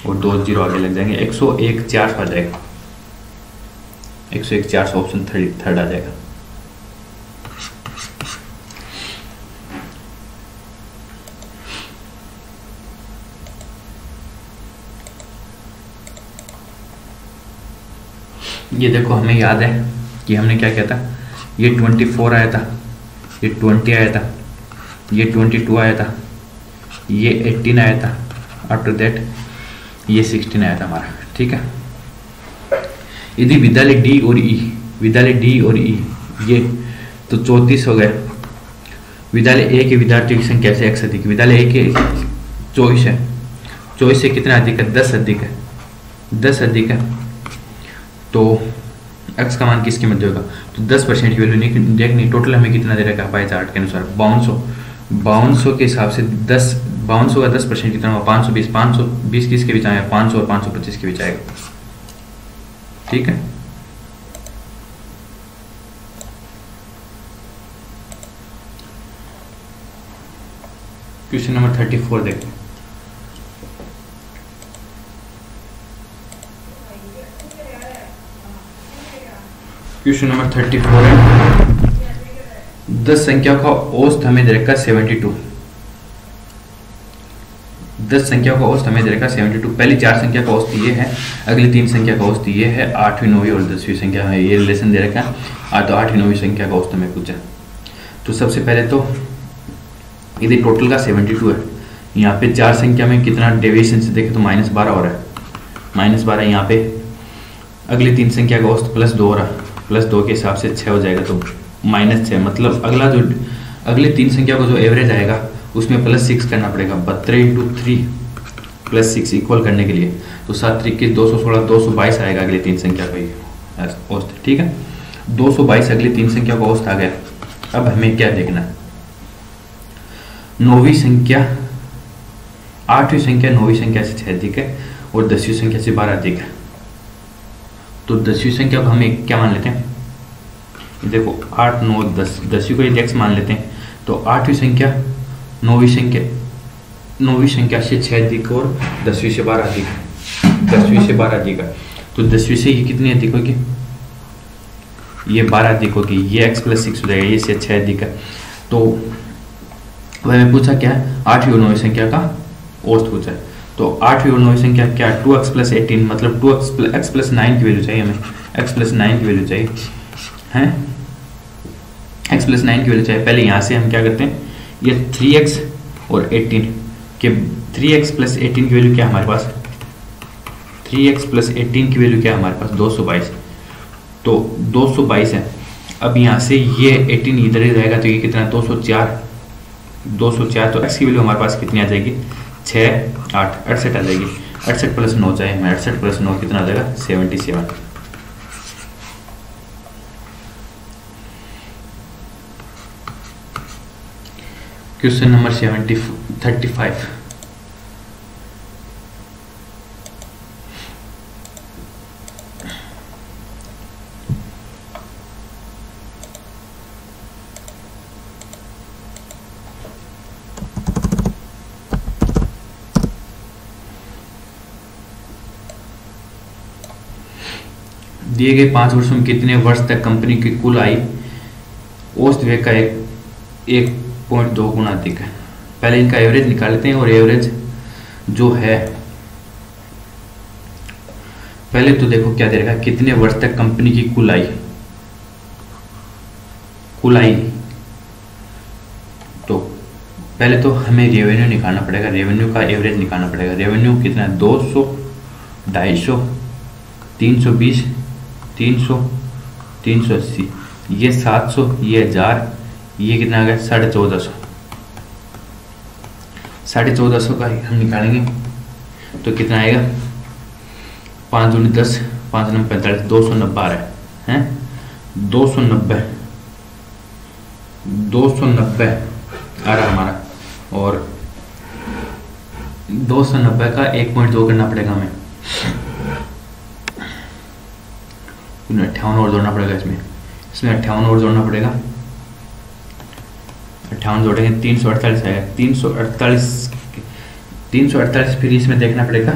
और 2 0 आगे लग जाएंगे, 101 400 आ जाएगा। 101 400 ऑप्शन थर्ड आ जाएगा। ये देखो हमें याद है कि हमने क्या किया था, ये 24 आया था, ये 20 आया था, ये 22 आया था, ये 18 आया था, आफ्टर दैट ये 16 आया था हमारा, ठीक है। यदि विद्यालय डी और ई ये तो 34 हो गए। विद्यालय ए के विद्यार्थियों की संख्या से x अधिक, विद्यालय ए के 24 है, 24 से कितना अधिक है, 10 अधिक है, 10 अधिक है। तो x का मान किसके मध्य होगा, तो 10% की वैल्यू देखनी। टोटल हमें कितना दे रखा है पाई चार्ट के अनुसार 5200 के हिसाब से 5200 का 10% कितना होगा 520, 520 किसके बीच आएगा 500 और 525 के बीच आएगा, ठीक है। क्वेश्चन नंबर 34 देखते हैं। क्वेश्चन नंबर 34 है, 10 संख्या का औसत हमें दे रखा 72। 10 संख्या का औसत हमें दे रखा 72। पहली 4 संख्या का औसत ये है, अगली 3 संख्या का औसत ये है, 8वीं 9वीं और 10वीं संख्या है, ये रिलेशन दे रखा है। तो 8वीं 9वीं संख्या का औसत हमें पूछा। तो सबसे पहले तो यदि टोटल का 72 है, यहाँ पे 4 संख्या में कितना डेविएशन से देखें तो -12 हो रहा है, -12। यहाँ पे अगली 3 संख्या का औसत +2 हो रहा है, +2 के हिसाब से 6 हो जाएगा, तो -6। मतलब अगला जो अगली 3 संख्या को जो एवरेज आएगा उसमें +6 करना पड़ेगा। 72 × 3 +6 इक्वल करने के लिए, तो 7 3 21 216 222 आएगा अगली 3 संख्या का औसत। ठीक है, 222 अगली 3 संख्या का औसत आ गया। अब हमें क्या देखना है, 9वीं संख्या 8वीं संख्या 9वीं संख्या से 6 अधिक है और 10वीं संख्या से 12 अधिक है। तो 10वीं संख्या को हम क्या मान लेते हैं, देखो 8 9 10, 10वीं को यदि x मान लेते हैं तो 8वीं संख्या 9वीं संख्या से 6 अधिक और 10वीं से 12 अधिक है, 10वीं से 12 अधिक है। तो 10वीं से ये कितनी अधिक होगी, ये 12 अधिक होगी, ये x + 6 हो जाएगा, ये से 6 अधिक है। तो हमें पूछा क्या है, 8वीं और 9वीं संख्या का औसत पूछा है। तो 8वीं और 9वीं संख्या क्या, 2x + 18 मतलब 2x + 9 की वैल्यू चाहिए हमें, x + 9 की वैल्यू चाहिए हैं, x + 9 की वैल्यू चाहिए। पहले यहाँ से हम क्या करते हैं, ये 3x और 18 के 3x + 18 की वैल्यू क्या हमारे पास, 3x + 18 की वैल्यू क्या हमारे पास 222, तो 222 है। अब यहाँ से ये 18 इधर ही रहेगा, तो ये कितना 204, 204। तो x की वैल्यू हमारे पास कितनी आ जाएगी, 6 8 68 आ जाएगी। 68 + 9 चाहिए हमें, 68 + 9 कितना आ जाएगा 77। क्वेश्चन नंबर 35, दिए गए 5 वर्षों में कितने वर्ष तक कंपनी की कुल आय औसत व्यय का 1.2 गुना अधिक है। पहले इनका एवरेज निकाल लेते हैं, और एवरेज जो है पहले तो देखो क्या दे रखा है, कितने वर्ष तक कंपनी की कुल आय, तो पहले तो हमें रेवेन्यू निकालना पड़ेगा, रेवेन्यू का एवरेज निकालना पड़ेगा। रेवेन्यू कितना है, 200 250 320 300 380, ये 700, ये 1000, ये कितना आ गया 1450। 1450 का हम निकालेंगे तो कितना आएगा, 5 दूनी 10 5 9 45, 290 आ रहा है, 290 आ रहा हमारा, और 290 का 1.2 करना पड़ेगा हमें, 58 और जोड़ना पड़ेगा, इसमें 58 और जोड़ना पड़ेगा, 58 जोड़ेंगे 348 आएगा। 348 फिर इसमें देखना पड़ेगा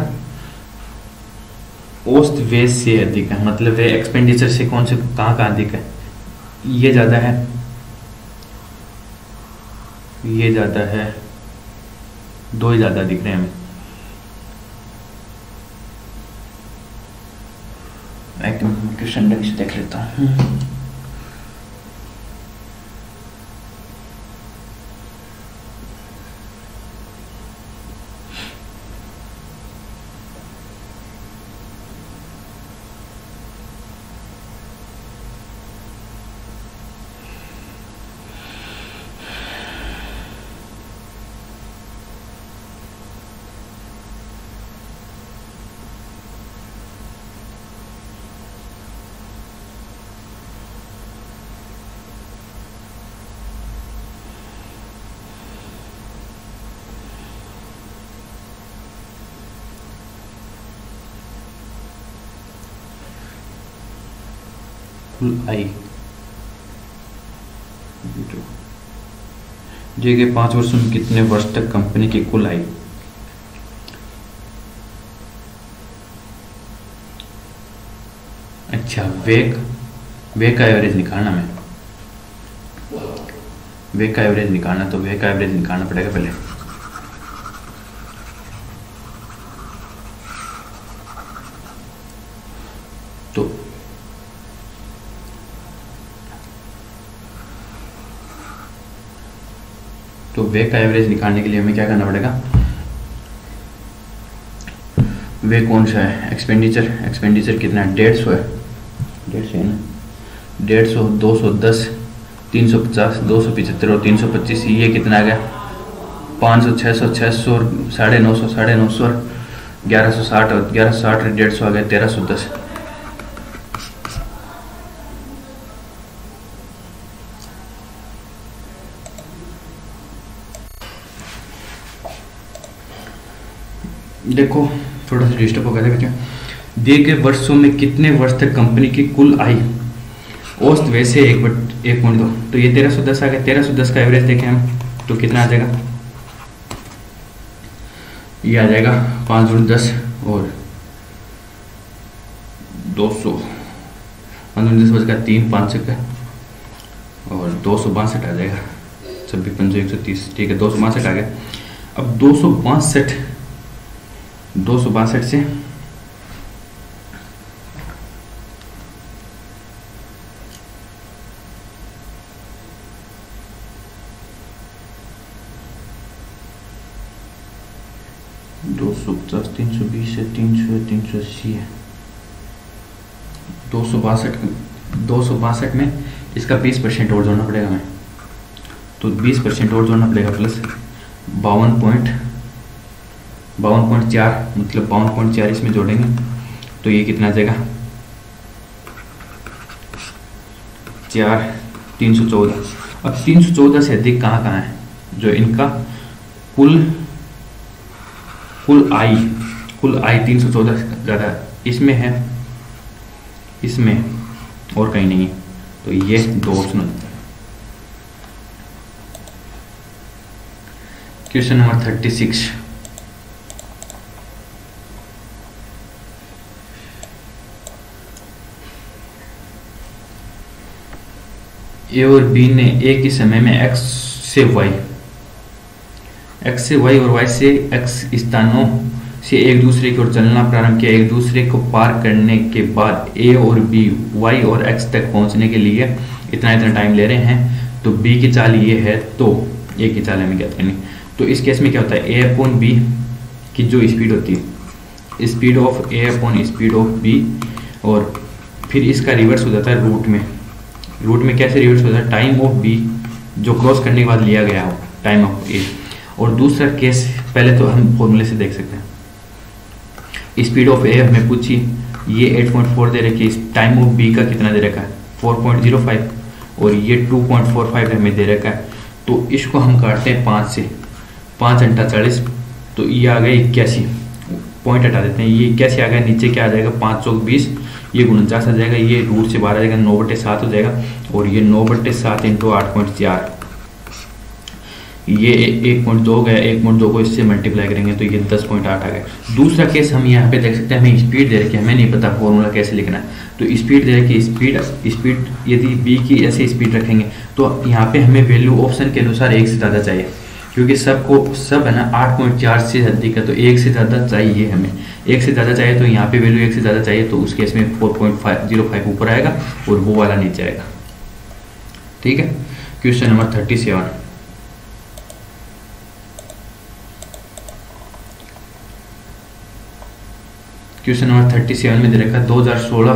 औसत व्यय से अधिक है, मतलब व्यय एक्सपेंडिचर से कौन से कहाँ अधिक है, ये ज़्यादा है, ये ज़्यादा है, दो ही ज़्यादा दिख रहे हैं हमें। क्वेश्चन ढंग से देख लेता हूँ। कुल आय दिए गए 5 वर्षों में कितने वर्ष तक कंपनी की कुल आय, अच्छा वे का एवरेज निकालना है, वे का एवरेज निकालना, तो वे का एवरेज निकालना पड़ेगा पहले। तो वे का एवरेज निकालने के लिए हमें क्या करना पड़ेगा, वे कौन सा है, एक्सपेंडिचर, एक्सपेंडिचर कितना है, 150 है, 150 है ना, 150, 210, 350, 275 और 325, ये कितना आ गया, 500, 600, 600 और 950, 950 और 1160 और 1160 और 150 आ गया 1310। देखो थोड़ा सा डिस्टर्ब हो गया था बच्चों। दिए गए वर्षों में कितने वर्ष तक कंपनी की कुल आय औसत वैसे 1.2, तो ये 1310 आ गया। 1310 का एवरेज देखें हम तो कितना आ जाएगा, ये आ जाएगा 5 × 10 और 200, 5 × 10 बचेगा 3, 5 का और 262 आ जाएगा, 26, 5, 130, ठीक है 262 आ गया। अब 262 से दो सौ 320 है, 300 है, 380 है, 262 में इसका 20% और जोड़ना पड़ेगा हमें, तो 20% और जोड़ना पड़ेगा प्लस 52.4 मतलब 52.4 इसमें जोड़ेंगे तो ये कितना आ जाएगा 4, 314। अब 314 से अधिक कहाँ कहाँ है, जो इनका कुल आय 314 ज़्यादा इसमें है, इसमें और कहीं नहीं है, तो ये दो ऑप्शन। क्वेश्चन नंबर 36, ए और बी ने एक ही समय में x से y और y से x स्थानों से एक दूसरे की ओर चलना प्रारंभ किया। एक दूसरे को पार करने के बाद a और b y और x तक पहुंचने के लिए इतना टाइम ले रहे हैं, तो b की चाल ये है, तो a की चाल हमें ज्ञात करनी। तो इस केस में क्या होता है, a/b की जो स्पीड होती है, speed of a/ speed of b, और फिर इसका रिवर्स हो जाता है रूट में कैसे रिवर्स होता है, टाइम ऑफ b जो क्रॉस करने के बाद लिया गया हो, टाइम ऑफ a। और दूसरा केस पहले तो हम फॉर्मूले से देख सकते हैं, स्पीड ऑफ a हमें पूछी, ये 8.4 दे रखी है, टाइम ऑफ b का कितना दे रखा है 4.05 और ये 2.45 हमें दे रखा है। तो इसको हम काटते हैं 5 से, 5 × 40, तो ये आ गया 81, पॉइंट हटा देते हैं, ये 81 आ गया, नीचे क्या आ जाएगा 5 × 20, ये 49 आ जाएगा, ये रूट से बाहर आ जाएगा 9/7 हो जाएगा, और ये 9/7 × 8.4, ये 1.2 गया, 1.2 को इससे मल्टीप्लाई करेंगे तो ये 10.8 आ गया। दूसरा केस हम यहाँ पे देख सकते हैं, हमें स्पीड दे रखी है, हमें नहीं पता फॉर्मूला कैसे लिखना है, तो स्पीड दे रखी है, स्पीड यदि b की ऐसे स्पीड रखेंगे तो यहाँ पे हमें वैल्यू ऑप्शन के अनुसार 1 से ज़्यादा चाहिए, क्योंकि सब है ना 8.4 से अधिक है, तो 1 से ज़्यादा चाहिए, हमें 1 से ज़्यादा चाहिए, तो यहाँ पे वैल्यू 1 से ज़्यादा चाहिए, तो उस केस में 4.05 ऊपर आएगा और वो वाला नीचे आएगा। ठीक है, क्वेश्चन नंबर 37, क्वेश्चन नंबर 37 में दे रखा 2016,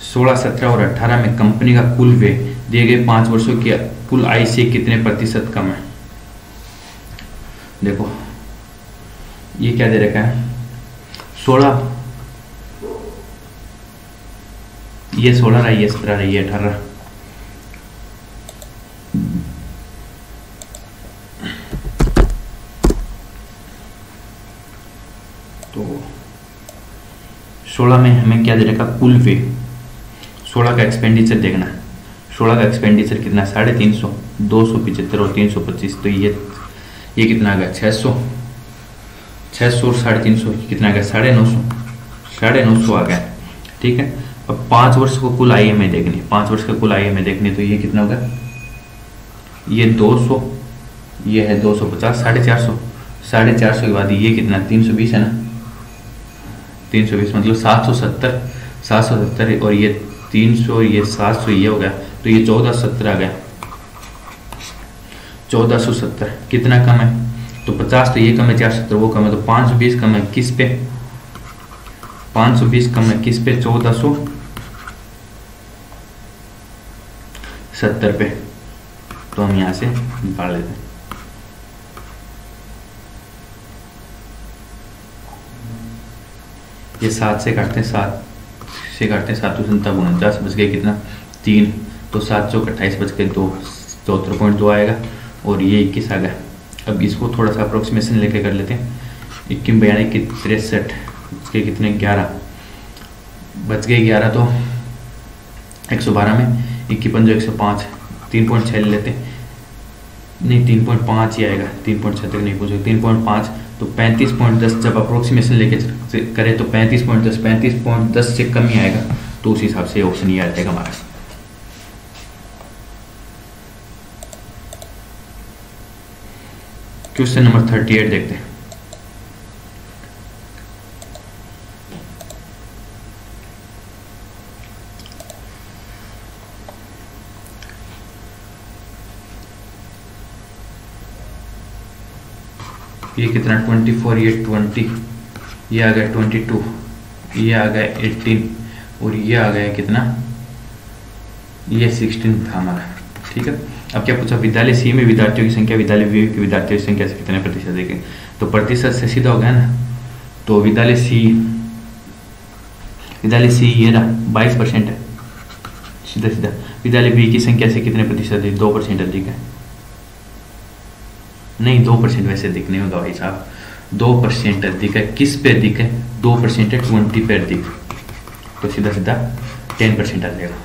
17 और 18 में कंपनी का कुल व्यय दिए गए 5 वर्षों की कुल आय से कितने प्रतिशत कम है। देखो ये क्या दे रखा है, 16, ये 16 रहा, ये 17 रहा, ये 18। तो 16 में हमें क्या दे रखा, कुल व्यय, 16 का एक्सपेंडिचर देखना है, 16 का एक्सपेंडिचर कितना है 350, 275 और 325, तो ये कितना आ गया 600 और 350 कितना आ गया 950 आ गया। ठीक है, अब 5 वर्ष को कुल IMI देखनी, 5 वर्ष का कुल IMI देखनी, तो ये कितना होगा, ये 200, ये है 250, 450, 450 के बाद ये कितना 320 है ना, 320 मतलब 770, 770 और ये 300 और ये 700, ये हो गया, तो ये 1470 आ गया, 1470 कितना कम है, तो 50 तो ये कम है, 470 वो कम है, तो 520 कम है किस पे, 520 कम है किस पे, 1470 पे, तो हम यहाँ से निकाल लेते हैं। ये 7 से काटते हैं, 7 से काटते हैं, 7 49 बच गए कितना 3, तो 7 चौक 28 बच गए 2, 74.2 आएगा और ये 21 आ गया। अब इसको थोड़ा सा अप्रोक्सीमेशन लेके कर लेते हैं, 21 बयाने की 63 उसके कितने 11 बच गए, 11 तो 112 में 21 105, 3.6 ले लेते हैं, नहीं 3.5 ही आएगा, 3.6 तक नहीं पहुँचेगा, 3.5 तो 35.10 जब अप्रोक्सीमेशन लेके करें तो 35.10 से कम ही आएगा, तो उस हिसाब से ऑप्शन ये आ जाएगा हमारा। क्वेश्चन नंबर 38 देखते हैं। ये कितना 24, ये 20, ये आ गया 22, ये आ गया 18 और ये आ गया कितना, ये 16 था हमारा। ठीक है, अब क्या पूछा, विद्यालय सी में विद्यार्थियों की संख्या विद्यालय बी की विद्यार्थियों की संख्या से कितने प्रतिशत देखें, तो प्रतिशत से सीधा हो गया ना, तो विद्यालय सी ये रहा 22% है, सीधा सीधा। विद्यालय बी की संख्या से कितने प्रतिशत है, 2% अधिक है, नहीं 2% वैसे अधिक नहीं होगा भाई साहब, 2% अधिक है, किस पे अधिक है, 2% है 20 पे अधिक, तो सीधा सीधा 10% आ जाएगा।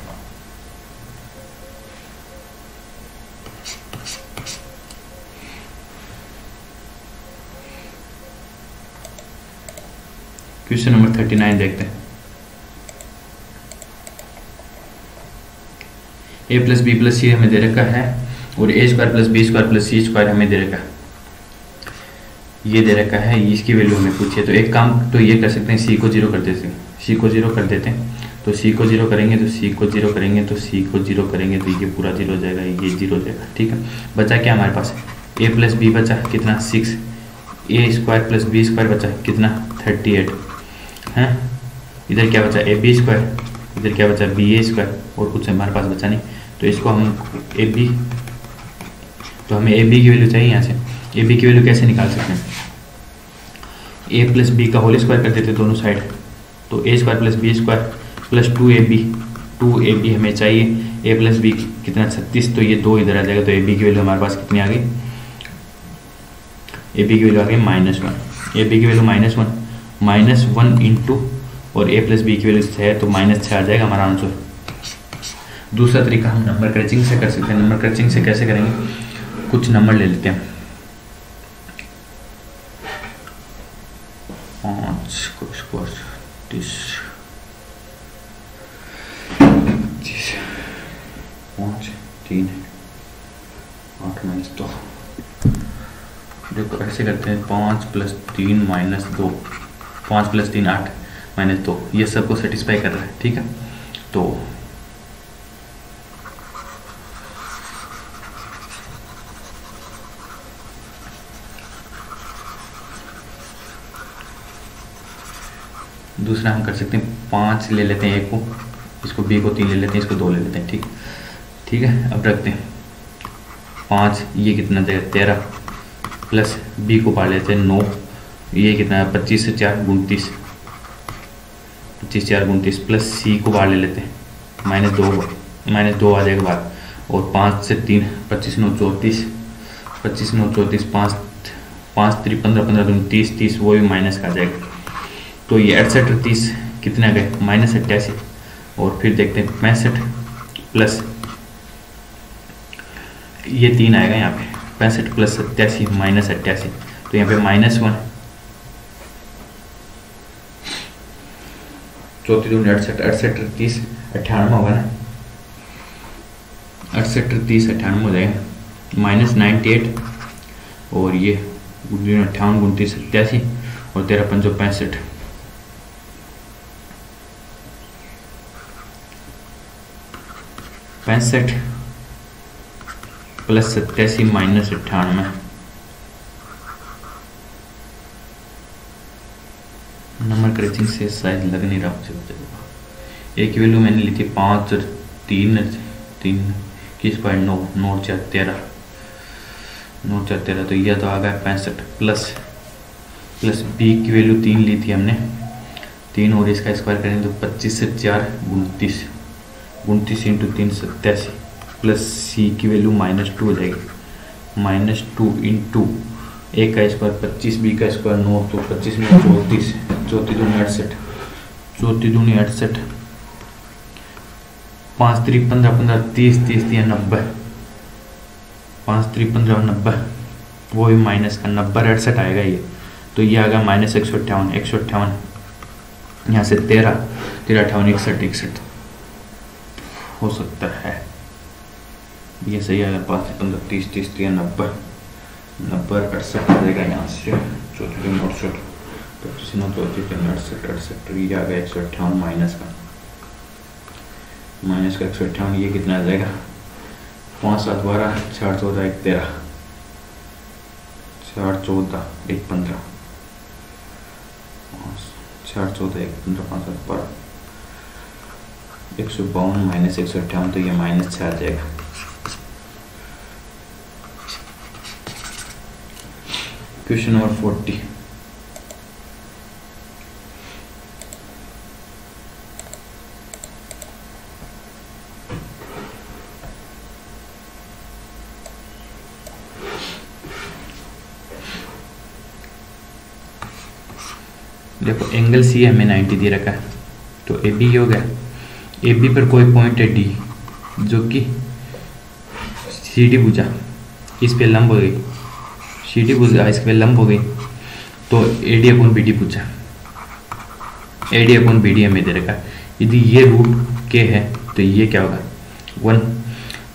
क्वेश्चन नंबर 39 देखते हैं। a plus B plus C हमें दे रखा है और a square plus B square plus C square हमें दे रखा है, ये दे रखा है, इसकी वैल्यू हमें पूछी है। तो एक काम तो ये कर सकते हैं, सी को 0 कर देते हैं, सी को 0 कर देते हैं, तो सी को 0 करेंगे तो सी को 0 करेंगे तो सी को 0 करेंगे तो ये पूरा 0 हो जाएगा, ये 0 हो जाएगा। ठीक है, बचा क्या हमारे पास, a प्लस बी बचा कितना 6, a square plus B square बचा कितना 38 है, इधर क्या बचा ए बी स्क्वायर, इधर क्या बचा बी ए स्क्वायर, और कुछ हमारे पास बचा नहीं, तो इसको हम ए बी, तो हमें ए बी की वैल्यू चाहिए। यहाँ से ए बी की वैल्यू कैसे निकाल सकते हैं, ए प्लस बी का होल स्क्वायर कर देते हैं दोनों साइड, तो A square plus B square plus 2ab हमें चाहिए, ए प्लस बी कितना 36, तो ये 2 इधर आ जाएगा, तो ए बी की वैल्यू हमारे पास कितनी आ गई, ए बी की वैल्यू आ गई -1, ए बी की वैल्यू -1 इंटू और a प्लस बी की वैल्यू 6 तो -6 आ जाएगा हमारा आंसर। दूसरा तरीका हम नंबर क्रचिंग से कर सकते हैं। नंबर क्रचिंग से कैसे करेंगे, कुछ नंबर ले लेते हैं, 5 3 8 -2, देखो ऐसे करते हैं, 5 + 3 -2, 5 + 3 8 -2, ये सबको सेटिस्फाई कर रहा है। ठीक है, तो दूसरा हम कर सकते हैं, 5 ले लेते हैं, 1 को, इसको b को 3 ले लेते हैं, इसको 2 ले लेते हैं। ठीक है, अब रखते हैं 5, ये कितना देगा 13 प्लस b को पा लेते हैं 9, ये कितना है 25 से 4 29, 25 4 29 प्लस c को बाहर ले लेते हैं -2 आ जाएगा बाहर, और 5 से 3 25 9 34, 25 9 34 5 3 15 15 30 30, वो भी माइनस का आ जाएगा, तो ये 68 30 कितने आ गए -88, और फिर देखते हैं 65 प्लस ये 3 आएगा यहाँ पे, 65 + 87 -88, तो यहाँ पे -1 चौथी दूनी 68, 68 30 98 होगा ना, 68 30 98 हो जाएगा, -98 और ये 58 29 87 और 13 5 65, 65 प्लस 87 माइनस 98, नंबर क्रचिंग से शायद लग नहीं रहा मुझे। एक वैल्यू मैंने ली थी 5 और 3 किस पर 9 9 4 13 9 4 13, तो यह तो आ गया 65 प्लस बी की वैल्यू 3 ली थी हमने, 3 और इसका स्क्वायर करेंगे तो 25 से 4 29 29 इंटू 3 87 प्लस सी की वैल्यू -2 हो जाएगी, -2 इंटू एक का स्क्वायर 25 बी का स्क्वायर 9 तो 25 में 34 चौथी दूनी 68 5 3 15 15 30 30 3 90 5 3 15 90, वो भी माइनस का 90 68 आएगा ये, तो ये आ गया -158 158, यहाँ से 13 13 58 61 61 हो सकता है, ये सही आएगा। 5 से 15 30 30 3 90 90 68 आ जाएगा यहाँ से, चौथी दूनी 68 25 9 चौथी दूनी 68 68, ये आ गया 158 माइनस का 158, ये कितना आ जाएगा 5 7 12 4 14 1 13 4 14 1 15 4 14 1 15 5 7 12 152 माइनस 158, तो ये -6 आ जाएगा। क्वेश्चन नंबर 40, देखो एंगल सी हमें 90 दे रखा है, तो ए बी हो गया, ए बी पर कोई पॉइंट है डी जो कि सी डी भुजा इस पे लंब हो गई, सी डी भुजा इस पे लंब हो गई, तो A D upon B D पूछा, A D upon B D हमें दे रखा है, यदि ये रूट के है तो ये क्या होगा 1,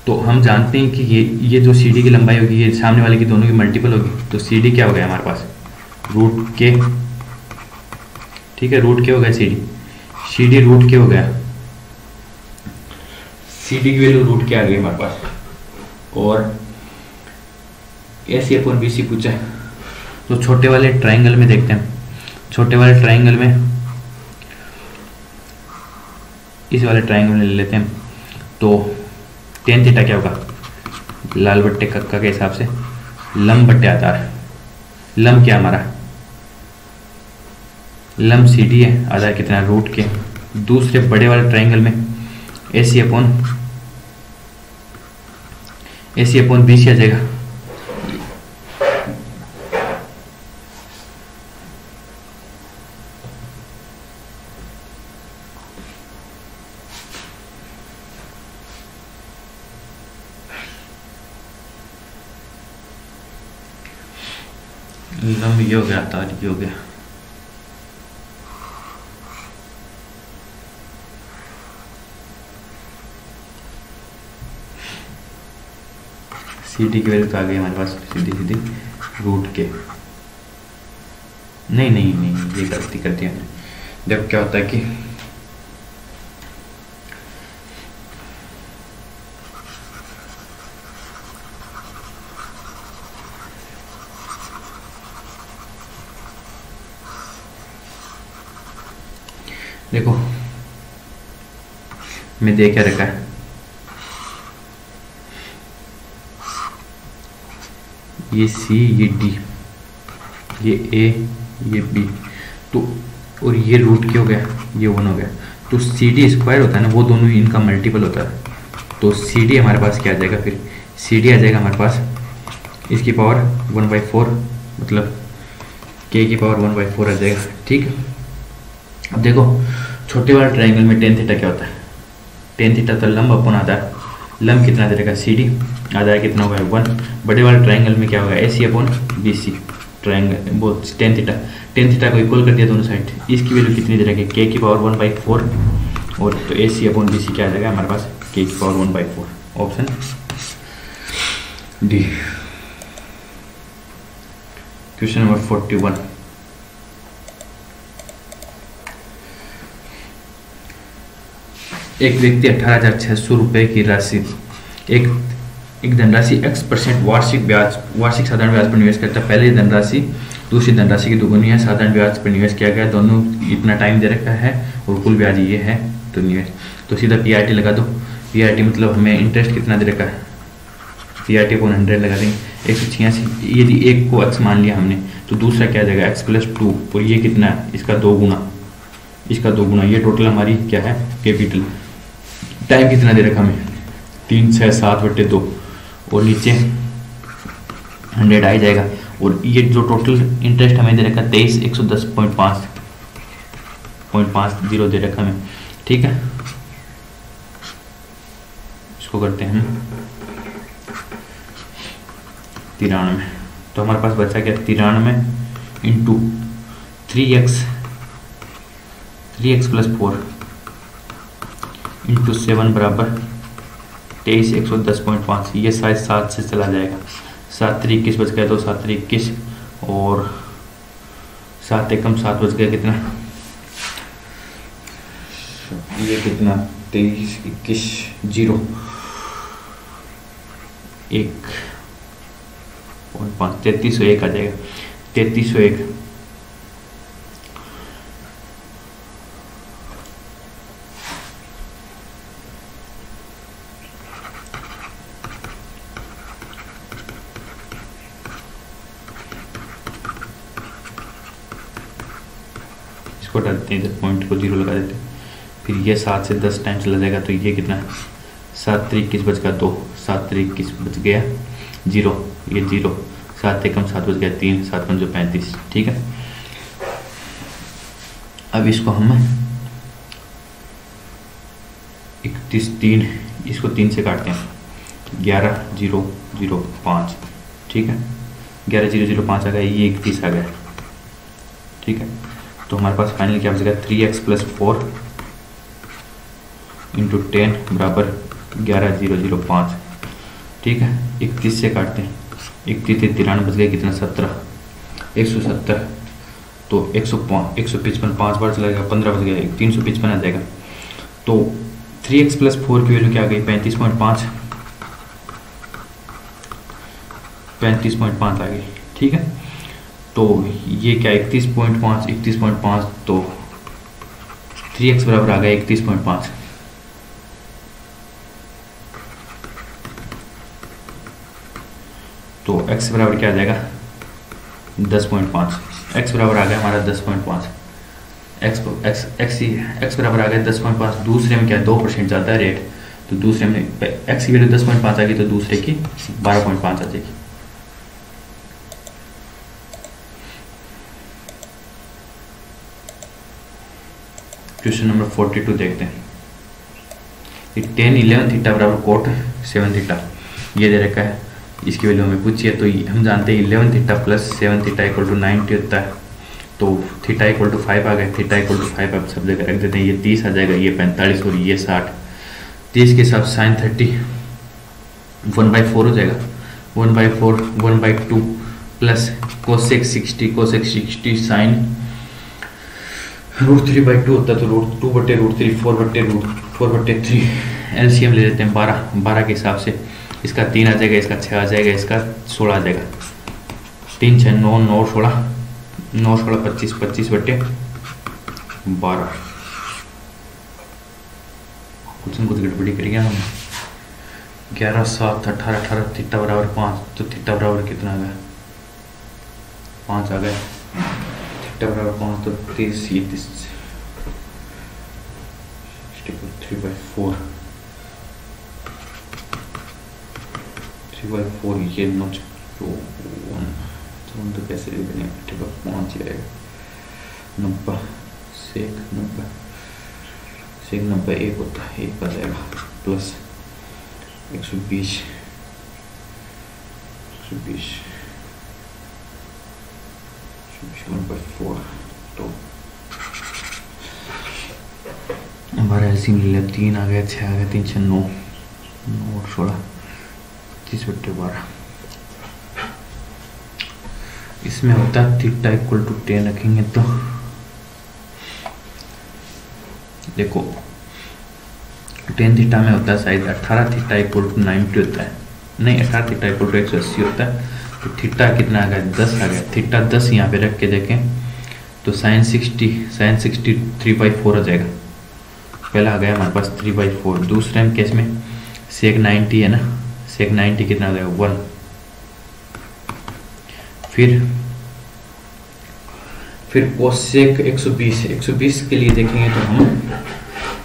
तो हम जानते हैं कि ये जो सी डी की लंबाई होगी ये सामने वाले की दोनों की मल्टीपल होगी, तो सी डी क्या हो गया हमारे पास रूट के, ठीक है रूट के हो गया सी डी रूट के हो गया, सी डी की वैल्यू रूट के आ गई हमारे पास, और ए सी अपॉन बी सी पूछा, तो छोटे वाले ट्राइंगल में देखते हैं, छोटे वाले ट्राइंगल में इस वाले ट्राइंगल में ले लेते हैं, तो tan थीटा क्या होगा लाल बट्टे कक्का के हिसाब से लंब बट्टे आधार, लंब क्या हमारा लंब सी डी है, आधार कितना रूट के, दूसरे बड़े वाले ट्राइंगल में ए सी अपॉन बी सी आ जाएगा, लंब ये हो गया आधार ये हो गया, सी डी की वैल्यू तो आ गई हमारे पास सीधी रूट के, नहीं ये गलती कर दिया हमने। जब क्या होता है कि देखो मैं दे क्या रखा है, ये सी ये डी ये ए ये बी, तो और ये रूट के हो गया ये 1 हो गया, तो सी डी स्क्वायर होता है ना वो दोनों ही इनका मल्टीपल होता है, तो सी डी हमारे पास क्या आ जाएगा, फिर सी डी आ जाएगा हमारे पास इसकी पावर 1/4, मतलब के की पावर 1/4 आ जाएगा, ठीक है। अब देखो छोटे वाले ट्राइंगल में tan थीटा क्या होता है, tan थीटा तो लंब अपॉन आधार, लंब कितना दे देगा सी डी, आधार कितना होगा 1, बड़े वाले ट्राइंगल में क्या होगा ए सी अपॉन बी सी, ट्रायंगल वो टेन थीटा को इक्वल कर दिया दोनों साइड। इसकी वैल्यू कितनी दे रखी है, के की पावर 1/4 और तो ए सी अपॉन बी सी क्या आ जाएगा हमारे पास, के की power 1/4। Option D. Question number 41। एक व्यक्ति 18,600 रुपये की राशि एक धनराशि x% वार्षिक साधारण ब्याज पर निवेश करता है। पहले धनराशि दूसरी धनराशि की दोगुनी है, साधारण ब्याज पर निवेश किया गया, दोनों इतना टाइम दे रखा है और कुल ब्याज ये है तो निवेश। तो सीधा PRT लगा दो। PRT मतलब हमें इंटरेस्ट कितना दे रखा है, PRT को 100 लगा देंगे, 186। यदि एक को x मान लिया हमने तो दूसरा क्या आ जाएगा x+2, और ये कितना है, इसका 2 गुना, ये टोटल हमारी क्या है कैपिटल। टाइम कितना दे रखा हमें 3, 6, 7/2 और नीचे 100 आ जाएगा। और ये जो टोटल इंटरेस्ट हमें दे रखा 23,110.50 दे रखा हमें, ठीक है। इसको करते हैं 93, तो हमारे पास बचा क्या 93 इंटू 3x + 4 इंटू 7 बराबर 23,110.5। ये साइज 7 से चला जाएगा, 7 3 21 बच गया, तो 7 3 21 और 7 एकम 7 बच गया, कितना ये कितना 23 21 0 1.5 3301 आ जाएगा, 3301। इसको डालते हैं, इधर पॉइंट को 0 लगा देते हैं, फिर ये 7 से 10 टाइम चला जाएगा, तो ये कितना 7 3 21 बच गया 2, 7 3 21 बच गया 0, ये 0, 7 एकम 7 बच गया 3, 7 5 35, ठीक है। अब इसको हम 31 3, इसको 3 से काटते हैं, 11,005, ठीक है, 11,005 आ गया, ये 31 आ गया, ठीक है। तो हमारे पास फाइनल क्या बचेगा 3x + 4 इंटू 10 बराबर 11,005, ठीक है। 31 से काटते हैं, 31 93 बच गया, कितना 17 170, तो 155 5 बार चला गया, 15 बच गया, 355 आ जाएगा। तो 3x + 4 की वैल्यू क्या आ गई 35.5 आ गई, ठीक है। तो ये क्या 31.5, तो 3x बराबर आ गया 31.5। तो x बराबर क्या आ जाएगा 10.5, x बराबर आ गया हमारा 10.5, x बराबर आ गया 10.5। दूसरे में क्या 2% ज़्यादा है रेट, तो दूसरे में x की वैल्यू 10.5 आ गई, तो दूसरे की 12.5 आ जाएगी। क्वेश्चन नंबर 42 देखते हैं। 10 11 थीटा बराबर कोट 7 थीटा ये दे रखा है, इसकी वैल्यू हमें पूछी है। तो हम जानते हैं 11 theta plus 7 theta equal to 90 होता है, तो थीटा इक्वल टू 5 आ गया, थीटा इक्वल टू 5 आप सब जगह रख देते हैं, ये 30 आ जाएगा, ये 45 और ये 60। 30 के साथ sin 30 1/4 हो जाएगा, 1/4 1/2 प्लस cosec 60 sin √3/2 होता है, तो √2/√3 4/3 एलसीएम ले लेते हैं 12 के हिसाब से। इसका 3 आ जाएगा, इसका 6 आ जाएगा, इसका 16 आ जाएगा। 3 6 9 9 16 9 16 25 25/12। कुछ न कुछ गड़बड़ी करिए हम। 11 7 18 18 थीटा बराबर 5, तो थीटा बराबर कितना आ गया 5 आ गया, थीटा बराबर 5 तो 30 3/4 ये 9 तो कैसे बनेगा, ठीक है 5 आएगा 90 से 90 1 होता है, 1 आ जाएगा प्लस 120 1/4। तो हमारा एलसीएम ले लिया, 3 आ गया, 6 आ गया, 3 6 9 9 और 16 25/12। इसमें होता है थीटा इक्वल टू 10 रखेंगे तो देखो 10 थीटा में होता है साइज 18 थीटा इक्वल टू 90 होता है, नहीं 18 थीटा इक्वल टू 180 होता है। तो थीटा कितना आ गया 10 आ गया, थीटा 10 यहाँ पे रख के देखें तो साइन 60 3/4 हो जाएगा। पहला आ गया हमारे पास 3/4। दूसरे केस में सेक 90 है ना, सेक 90 कितना हो जाएगा 1। फिर कोसेक 120 के लिए देखेंगे तो हम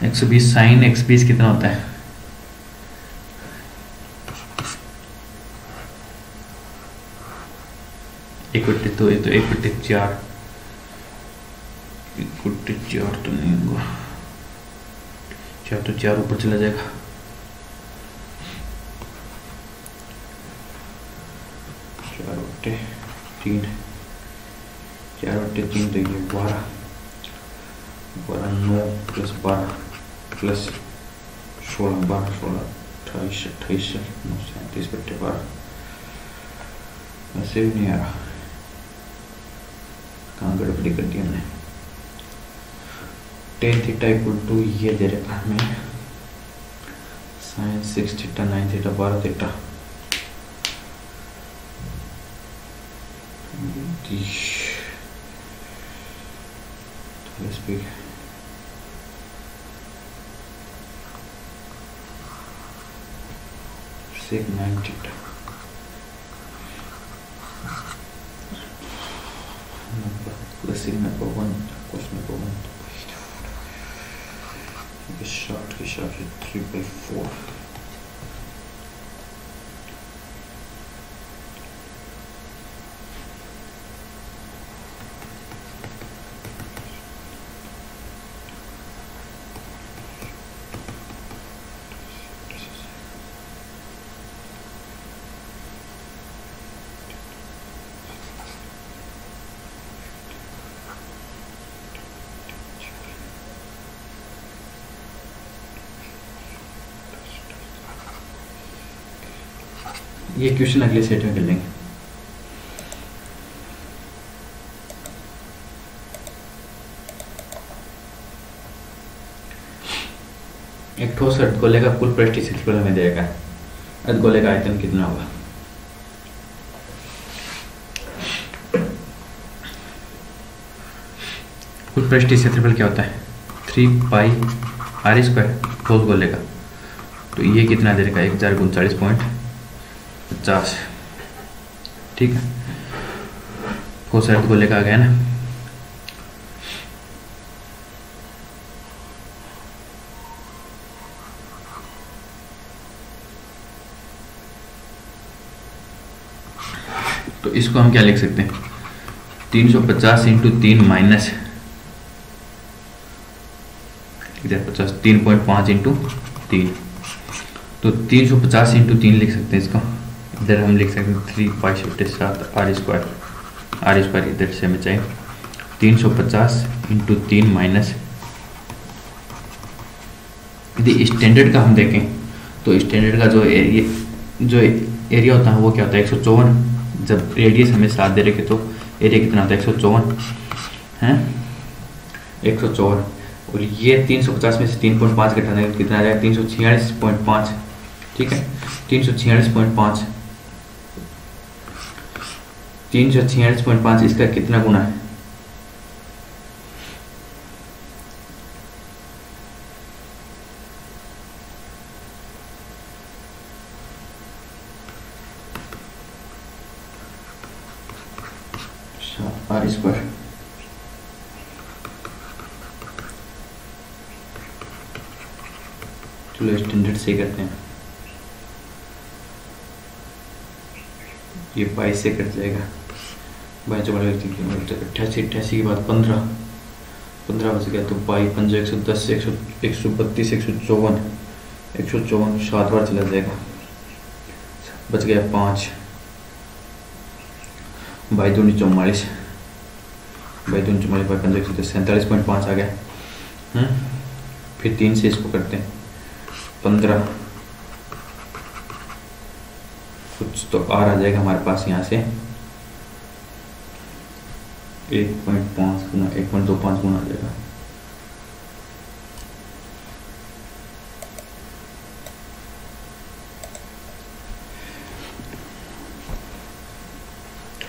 120 साइन 120 कितना होता है 1/4, तो ये तो 1/4 1/4 तो नहीं होगा, 4 तो 4 ऊपर चला जाएगा। चार बटे तीन तो ये 12 9 प्लस 12 प्लस 16 12 16 28 28 37/12। ऐसे भी नहीं आ रहा, कहाँ गड़बड़ी कर दी हमने। 10 थीटा इक्वल टू ये दे रखा हमें sine 6 theta 9 theta 12 theta. Let's be sec 9 theta plus sec number 1 cos number 1 the short is 3/4। ये क्वेश्चन अगले सेट में कर लेंगे। एक ठोस अर्धगोले का कुल पृष्ठीय क्षेत्रफल हमें देगा। अर्धगोले का आयतन कितना होगा? कुल पृष्ठीय क्षेत्रफल क्या होता है 3πr² ठोस गोले का। तो ये कितना दे रखा है 1039.50। ठीक है, ठोस अर्धगोले का आ गया ना। तो इसको हम क्या लिख सकते हैं 350 × 3 माइनस 3.5 × 3। तो 350 × 3 लिख सकते हैं इसको। इधर हम लिख सकते हैं 3π/7r² इधर से हमें चाहिए 350 × 3 माइनस। यदि स्टैंडर्ड का हम देखें तो स्टैंडर्ड का जो एरिया होता है वो क्या होता है 154। जब रेडियस हमें 7 दे रखे तो एरिया कितना होता है 154 है 154। और ये 350 में से 3.5 घटाने कितना आ जाएगा 346.5। ठीक है, 346.5 346.5 इसका कितना गुना है r²। चलो स्टैंडर्ड से करते हैं। ये 22 से कट जाएगा 22 88 के बाद 15 बच गया तो 22 5 110 132 154 7 बार चला जाएगा। बच गया 5 22 44 भाई 2 44 5 15 47.5 आ गया। फिर 3 से इसको करते हैं 15, कुछ तो आर आ जाएगा हमारे पास यहाँ से 1.5 गुना 1.25 गुना आ जाएगा।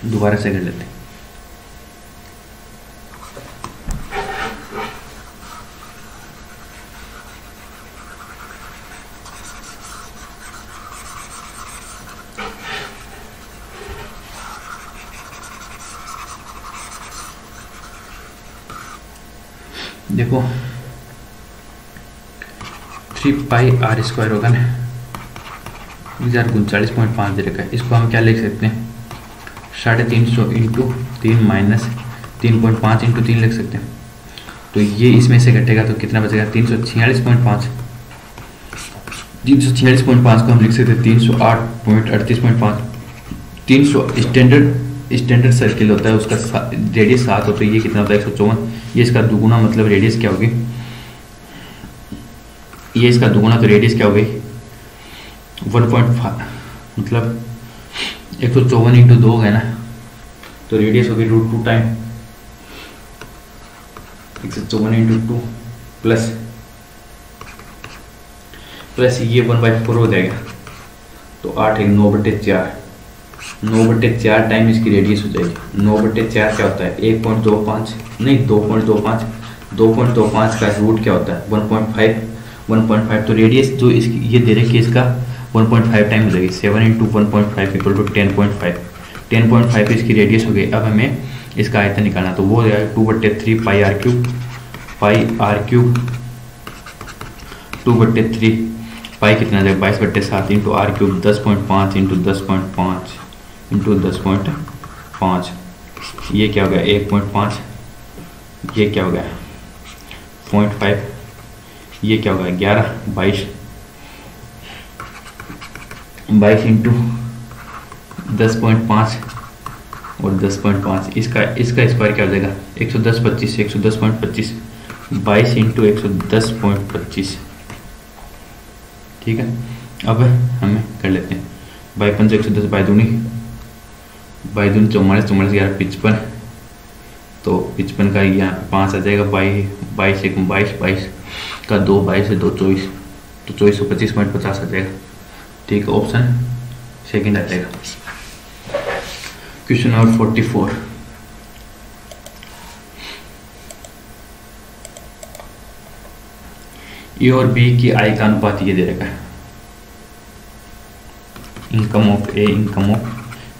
दोबारा से कर लेते हैं। देखो 3 पाई आर स्क्वायर होगा ना, 39.5 दे रखा है। इसको हम क्या लिख सकते हैं 350 इंटू 3 माइनस 3.5 इंटू 3 लिख सकते हैं। तो ये इसमें से घटेगा तो कितना बचेगा 346.5। 346.5 को हम लिख सकते हैं 308.38.5। 300 स्टैंडर्ड सर्किल होता है, उसका रेडियस 7 होता है। ये कितना होता है 154। ये इसका दुगुना, मतलब रेडियस क्या होगी, ये इसका दुगुना, तो रेडियस क्या होगी 1.5, मतलब 154 इंटू 2 है ना, तो रेडियस होगी √2 टाइम 154 इंटू 2 प्लस ये 1/4 हो जाएगा। तो 8 है 9/4, 9/4 टाइम इसकी रेडियस हो जाएगी। 9/4 क्या होता है 1.25 नहीं 2.25, 2.25 का रूट क्या होता है 1.5। तो रेडियस जो इसकी ये दे रहे कि इसका 1.5 टाइम हो जाएगी। 7 इंटू 1.5 इक्वल टू 10.5। 10.5 इसकी रेडियस हो गई। अब हमें इसका आयतन निकालना, तो वो हो जाएगा 2/3 पाई आर क्यूब 2/3 पाई कितना जाएगा 22/7 into R cube 10.5 into 10.5 into 10.5। ये क्या हो गया 1.5, ये क्या हो गया 0.5, ये क्या होगा 11 22 इंटू 10.5 और 10.5। इसका स्क्वायर क्या हो जाएगा 110.25 110.25 22 इंटू 110.25। ठीक है, अब हमें कर लेते हैं 5 110 बाई दूनी 44 11 55। तो 55 का यहाँ 5 आ जाएगा 22 1 22 का 2 22 से 2 24, तो 2425.50 आ जाएगा। ठीक है, ऑप्शन सेकंड आ जाएगा। क्वेश्चन नंबर 44, ए और बी की आय का अनुपात ये दे रखा है। Income of A income of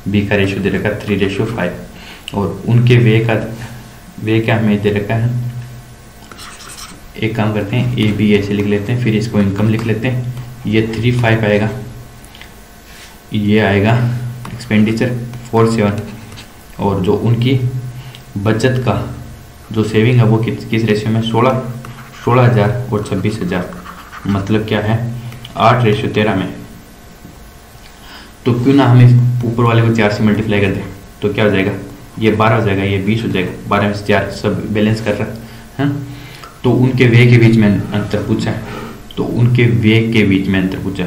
B का रेशियो दे रखा है 3:5 और उनके वे क्या हमें दे रखा है। एक काम करते हैं ए बी ऐसे लिख लेते हैं, फिर इसको इनकम लिख लेते हैं। ये 35 आएगा, ये आएगा एक्सपेंडिचर 47 और जो उनकी बचत का जो सेविंग है वो किस रेशियो में 16,000 और 26,000, मतलब क्या है 8:13 में। तो क्यों ना हम इस ऊपर वाले को 4 से मल्टीप्लाई कर दें, तो क्या हो जाएगा ये 12 हो जाएगा, ये 20 हो जाएगा। 12 में से 4 सब बैलेंस कर रहा है। तो उनके वे के बीच में अंतर पूछा है, तो उनके वे के बीच में अंतर पूछा,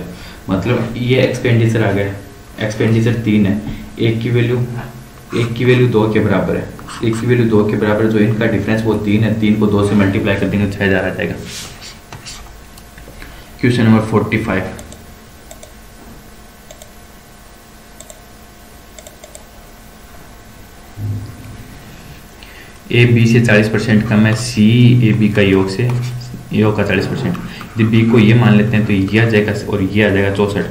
मतलब ये एक्सपेंडिचर आ गया। एक्सपेंडिचर 3 है, एक की वैल्यू 2 के बराबर है, एक की वैल्यू 2 के बराबर, जो इनका डिफरेंस वो 3 है। 3 को 2 से मल्टीप्लाई कर देंगे 6,000 आ जाएगा। क्वेश्चन नंबर 45, ए बी से 40% कम है, सी ए बी का योग का 40%। यदि बी को ये मान लेते हैं तो ये आ जाएगा और ये आ जाएगा 64।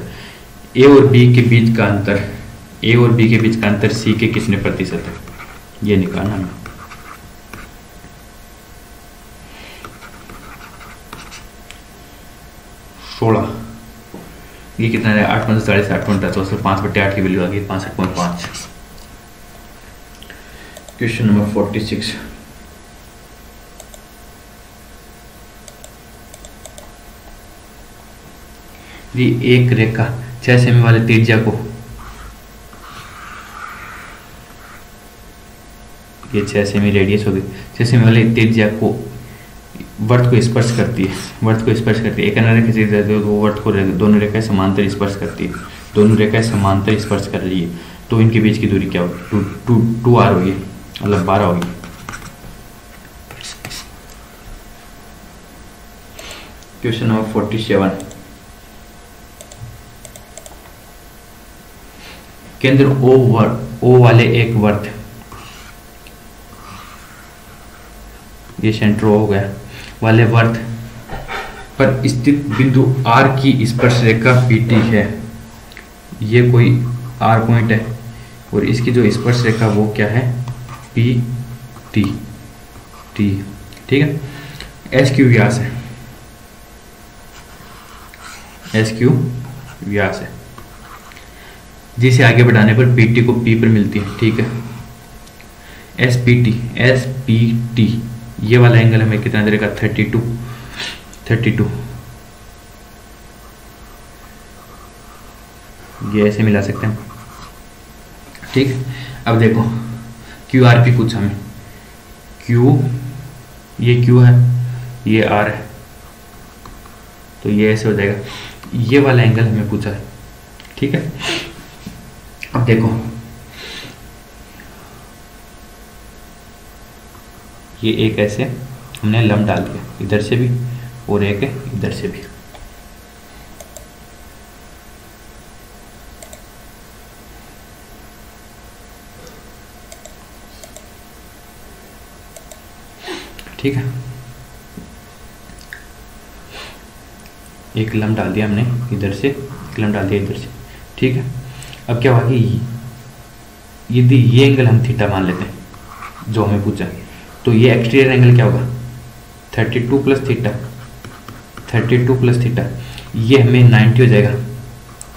ए और बी के बीच का अंतर सी के कितने प्रतिशत है, ये निकालना हमें। ये कितना है 8 × 40 8 तो 5/8 की वैल्यू आ गई 65.5। क्वेश्चन नंबर 46, एक रेखा 6 सेमी वाले त्रिज्या को ये 6 सेमी रेडियस होगी, 6 सेमी वाले त्रिज्या को वर्त को स्पर्श करती है, वर्त को स्पर्श करती है। एक अन्य रेखा खींची जाती है तो वो वर्त को दोनों रेखाएं समांतर स्पर्श करती है, दोनों रेखाएं समांतर स्पर्श कर रही है, तो इनके बीच की दूरी क्या होगी? 2r होगी, मतलब 12 होगी। क्वेश्चन नंबर 47, केंद्र O वाले एक वर्त, ये सेंटर O हो गया, वाले वर्त पर स्थित बिंदु R की स्पर्श रेखा PT है। ये कोई R पॉइंट है और इसकी जो स्पर्श रेखा वो क्या है? PT, ठीक है। SQ व्यास है, SQ व्यास है, जिसे आगे बढ़ाने पर PT को P पर मिलती है, ठीक है। SPT ये वाला एंगल हमें कितना दे देगा? 32। ये ऐसे मिला सकते हैं, ठीक है। अब देखो QRP पूछा हमें, ये Q है, ये R है, तो ये ऐसे हो जाएगा। ये वाला एंगल हमें पूछा है, ठीक है। अब देखो ये एक ऐसे हमने लंब डाल दिया, इधर से भी और एक इधर से भी, ठीक है। एक लंब डाल दिया हमने इधर से, एक लंब डाल दिया इधर से, ठीक है। अब क्या हुआ कि यदि ये एंगल हम थीटा मान लेते हैं जो हमें पूछा, तो ये एक्सटीरियर एंगल क्या होगा? 32 प्लस थीटा, ये हमें 90 हो जाएगा,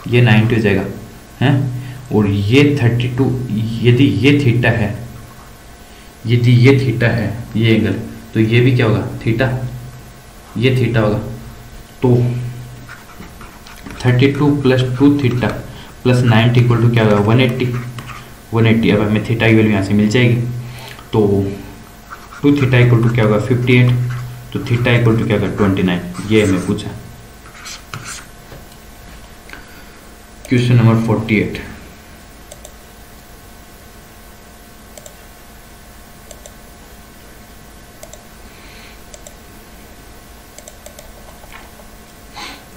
ये 90 हो जाएगा हैं। और ये 32, यदि ये थीटा है, ये एंगल, तो ये भी क्या होगा? थीटा, ये थीटा होगा। तो 32 plus 2 theta plus 90 equal to क्या होगा? 180। अब हमें थीटा की वैल्यू यहाँ से मिल जाएगी, तो 2 थीटा इक्वल टू क्या होगा? 58, तो थीटा इक्वल टू क्या होगा? 29। ये हमें पूछा। क्वेश्चन नंबर 48,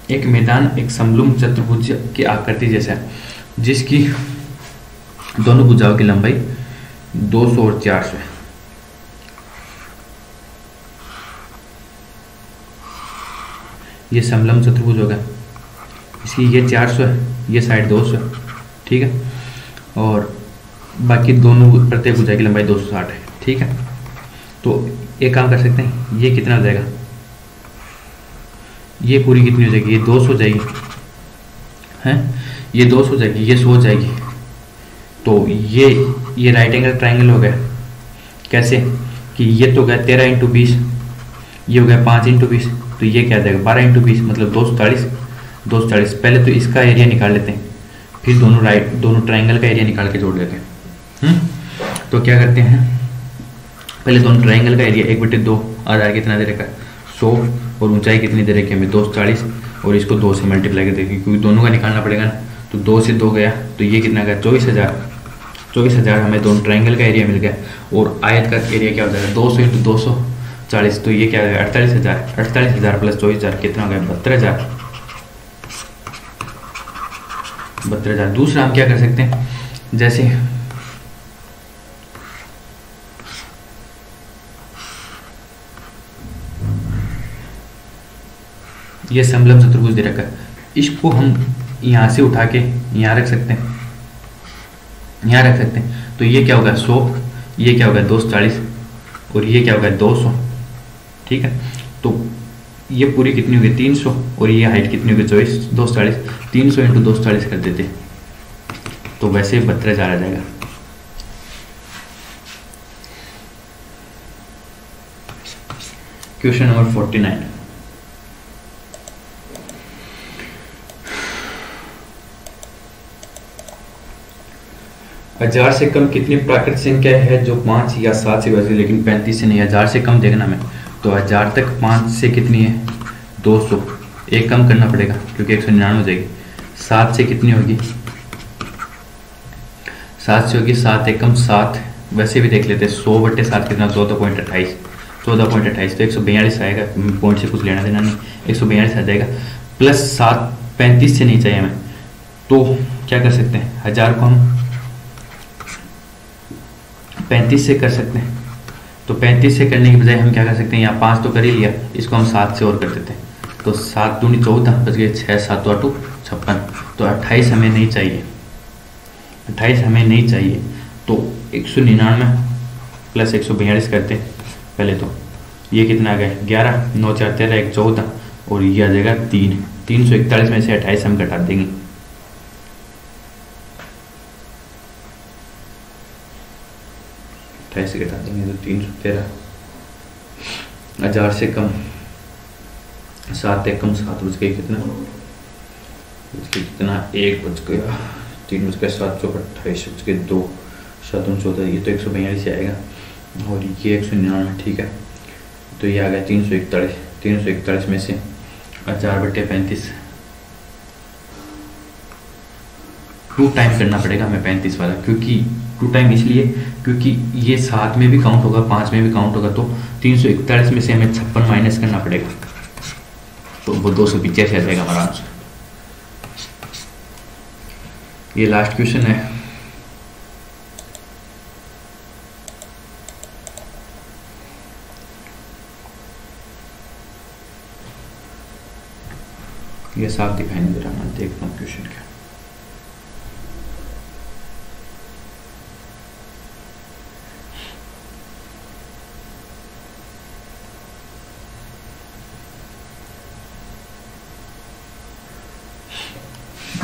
एक मैदान एक समलंब चतुर्भुज की आकृति जैसा है, जिसकी दोनों भुजाओं की लंबाई 200 और 400 है। ये समलंब चतुर्भुज होगा, इसकी ये 400 है, ये साइड 200 है, ठीक है। और बाकी दोनों प्रत्येक भुजा की लंबाई 260 है, ठीक है। तो एक काम कर सकते हैं, ये कितना हो जाएगा? ये पूरी कितनी हो जाएगी? ये 200 हो जाएगी हैं, ये 200 हो जाएगी, ये 100 हो जाएगी। तो ये राइट एंगल ट्राइंगल हो गया। कैसे कि ये तो हो गया 13 × 20, ये हो गया 5 × 20, तो ये क्या आ जाएगा? 12 × 20 मतलब 240। पहले तो इसका एरिया निकाल लेते हैं, फिर दोनों ट्राइंगल का एरिया निकाल के जोड़ लेते हैं। तो क्या करते हैं, पहले दोनों ट्राइंगल का एरिया 1/2 आधार कितना दे रखा है? 100, और ऊंचाई कितनी दे रखी है हमें? 240, और इसको 2 से मल्टीप्लाई कर देंगे क्योंकि दोनों का निकालना पड़ेगा ना। तो 2 से 2 गया, तो ये कितना गया? 24,000 हमें दोनों ट्राइंगल का एरिया मिल गया। और आयत का एरिया क्या हो जाएगा? 200 × 240, तो ये क्या हो गया? 48,000 प्लस 24,000 कितना हो गया? 72,000। दूसरा हम क्या कर सकते हैं, जैसे ये समलंब चतुर्भुज दे रखा है, इसको हम यहाँ से उठा के यहाँ रख सकते हैं, तो ये क्या होगा? 100, ये क्या होगा? 240, और ये क्या होगा? 200, ठीक है। तो ये पूरी कितनी होगी? 300, और ये हाइट कितनी होगी? 240। 300 × 240 कर देते, तो वैसे 72,000 आ जाएगा। क्वेश्चन नंबर 49, 1000 से कम कितनी प्राकृतिक संख्या है जो 5 या 7 से विभाजित, लेकिन 35 से नहीं, 1000 से कम देखना मैं। तो 1000 तक 5 से कितनी है 200, एक कम करना पड़ेगा क्योंकि 199 हो जाएगी। 7 से कितनी होगी, 7 से होगी 7 एकम 7, वैसे भी देख लेते हैं 100/7 कितना 14.28, 14.28 तो 142 आएगा, पॉइंट से कुछ लेना देना नहीं, 142 आ जाएगा। प्लस 7 35 से नहीं चाहिए हमें, तो क्या कर सकते हैं 1000 को हम 35 से कर सकते हैं। तो 35 से करने की बजाय हम क्या कर सकते हैं, यहाँ 5 तो कर ही लिया, इसको हम 7 से और कर देते हैं। तो 7 दूनी 14 बच गए 6, 7 8 56, तो 28 हमें नहीं चाहिए, 28 हमें नहीं चाहिए। तो 199 प्लस 142 करते हैं पहले। तो ये कितना आ गया 11, 9 4 13, 1 14 और ये आ जाएगा 3। 341 में से 28 हम घटा देंगे, 28 से घटा देंगे तो 313। 1000 से कम 7 एकम 7 बच गए कितना, कितना 1 बच गया, 3 बच गया 7 चौक 28 बच गए 2, 7 14, ये तो 142 से आएगा और ये 199, ठीक है। तो ये आ गया 341। 341 में से 1000/35 2 टाइम करना पड़ेगा हमें 35 वाला, क्योंकि 2 टाइम इसलिए क्योंकि ये 7 में भी काउंट होगा 5 में भी काउंट होगा। तो 341 में से हमें 56 माइनस करना पड़ेगा, तो वो 285 आ जाएगा हमारा आंसर। ये लास्ट क्वेश्चन है। ये साफ दिखाई नहीं दे रहा, मैं देखता हूँ क्वेश्चन क्या।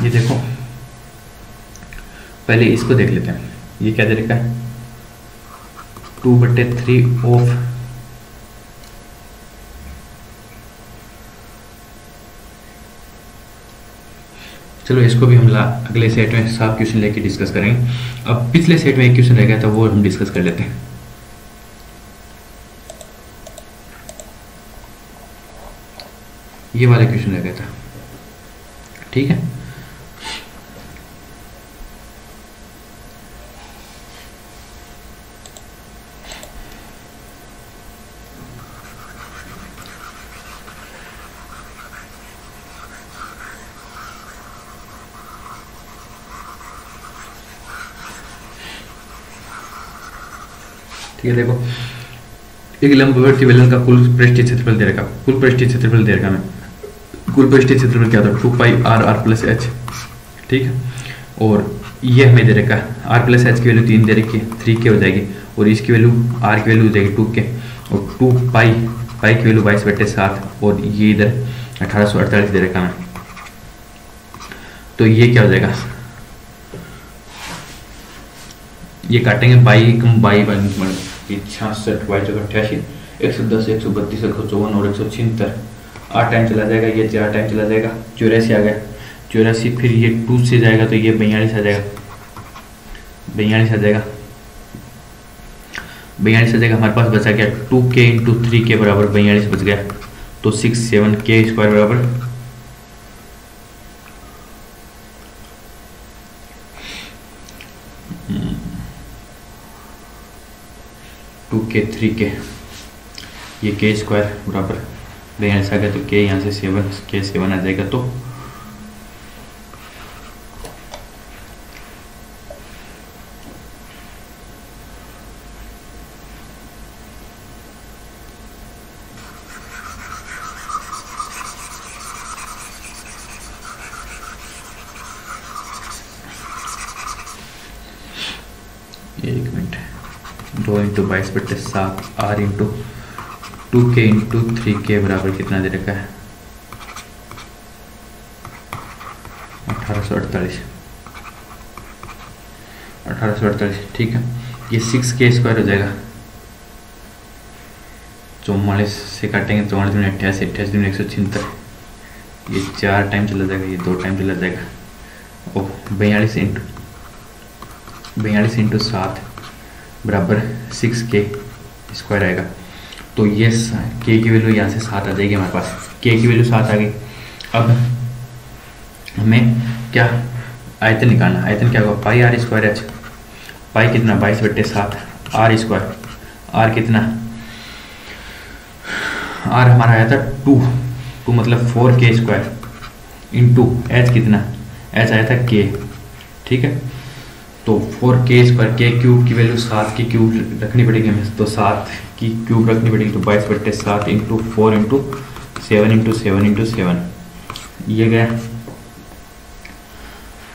ये देखो पहले इसको देख लेते हैं, ये क्या दे रखा है 2/3 ऑफ चलो इसको भी हम अगले सेट में साफ क्वेश्चन लेके डिस्कस करेंगे। अब पिछले सेट में एक क्वेश्चन रह गया था वो हम डिस्कस कर लेते हैं। ये वाला क्वेश्चन रह गया था, ठीक है। ठीक है, देखो एक लंबवर्ती बेलन का कुल पृष्ठीय क्षेत्रफल दे रखा, कुल पृष्ठीय क्षेत्रफल दे रखा मैं, कुल पृष्ठीय क्षेत्रफल क्या था 2πr+h, ठीक है। और ये हमें दे रखा है r+h की वैल्यू 3 दे रखी है, 3k हो जाएगी, और इसकी वैल्यू r की वैल्यू हो जाएगी 2k, और 2π की वैल्यू 22/7, और ये इधर 1848 दे रखा है। तो ये क्या हो जाएगा, ये काटेंगे 22 66 22 88 110 132 154 और 176, 8 टाइम चला जाएगा, ये 4 टाइम चला जाएगा, 84 आ गया, 84 फिर ये 2 से जाएगा तो ये 42 आ जाएगा, 42 आ जाएगा, 42 आ जाएगा। हमारे पास बचा गया 2k × 3k बराबर 42 बच गया, तो 67k² बराबर 2k 3k, ये k² बराबर 42 आ गया, तो k यहाँ से 7 आ जाएगा। तो एक मिनट, 2 × 22/7 r × 2k × 3k बराबर कितना दे रखा है 1848, ठीक है। ये 6k² हो जाएगा, 44 से काटेंगे, 44 दूनी 88, 88 दूनी 176, ये 4 टाइम चला जाएगा, ये 2 टाइम चला जाएगा, और 42 × 42 इंटू 7 बराबर 6k स्क्वायर आएगा। तो ये के की वैल्यू यहाँ से 7 आ जाएगी हमारे पास, के की वैल्यू 7 आ गई। अब हमें क्या आयतन निकालना, आयतन क्या होगा, पाई आर स्क्वायर एच, पाई कितना 22/7 आर स्क्वायर, आर कितना, आर हमारा आया था 2 मतलब 4k स्क्वायर इंटू एच कितना, एच आया था k, ठीक है। तो 4k स्क्वायर, के क्यूब की वैल्यू 7 की क्यूब रखनी पड़ेगी हमें, तो 7 की क्यूब रखनी पड़ेगी, तो 22/7 इंटू 4 इंटू 7 इंटू 7 इंटू 7 ये गया।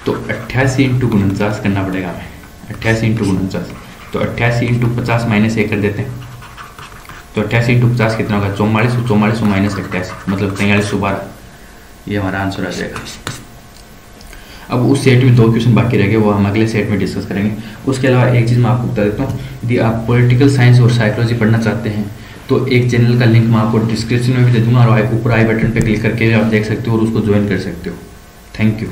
तो 88 इंटू 49 करना पड़ेगा हमें, 88 इंटू 49, तो 88 इंटू 50 माइनस 1 कर देते हैं। तो 88 इंटू 50 कितना होगा, 44 माइनस 88 मतलब 4312, ये हमारा आंसर आ जाएगा। अब उस सेट में 2 क्वेश्चन बाकी रह गए, वो हम अगले सेट में डिस्कस करेंगे। उसके अलावा एक चीज़ मैं आपको बता देता हूँ, यदि आप पॉलिटिकल साइंस और साइकोलॉजी पढ़ना चाहते हैं तो एक चैनल का लिंक मैं आपको डिस्क्रिप्शन में भी दे दूँगा, और ऊपर आई बटन पर क्लिक करके आप देख सकते हो और उसको ज्वाइन कर सकते हो। Thank you.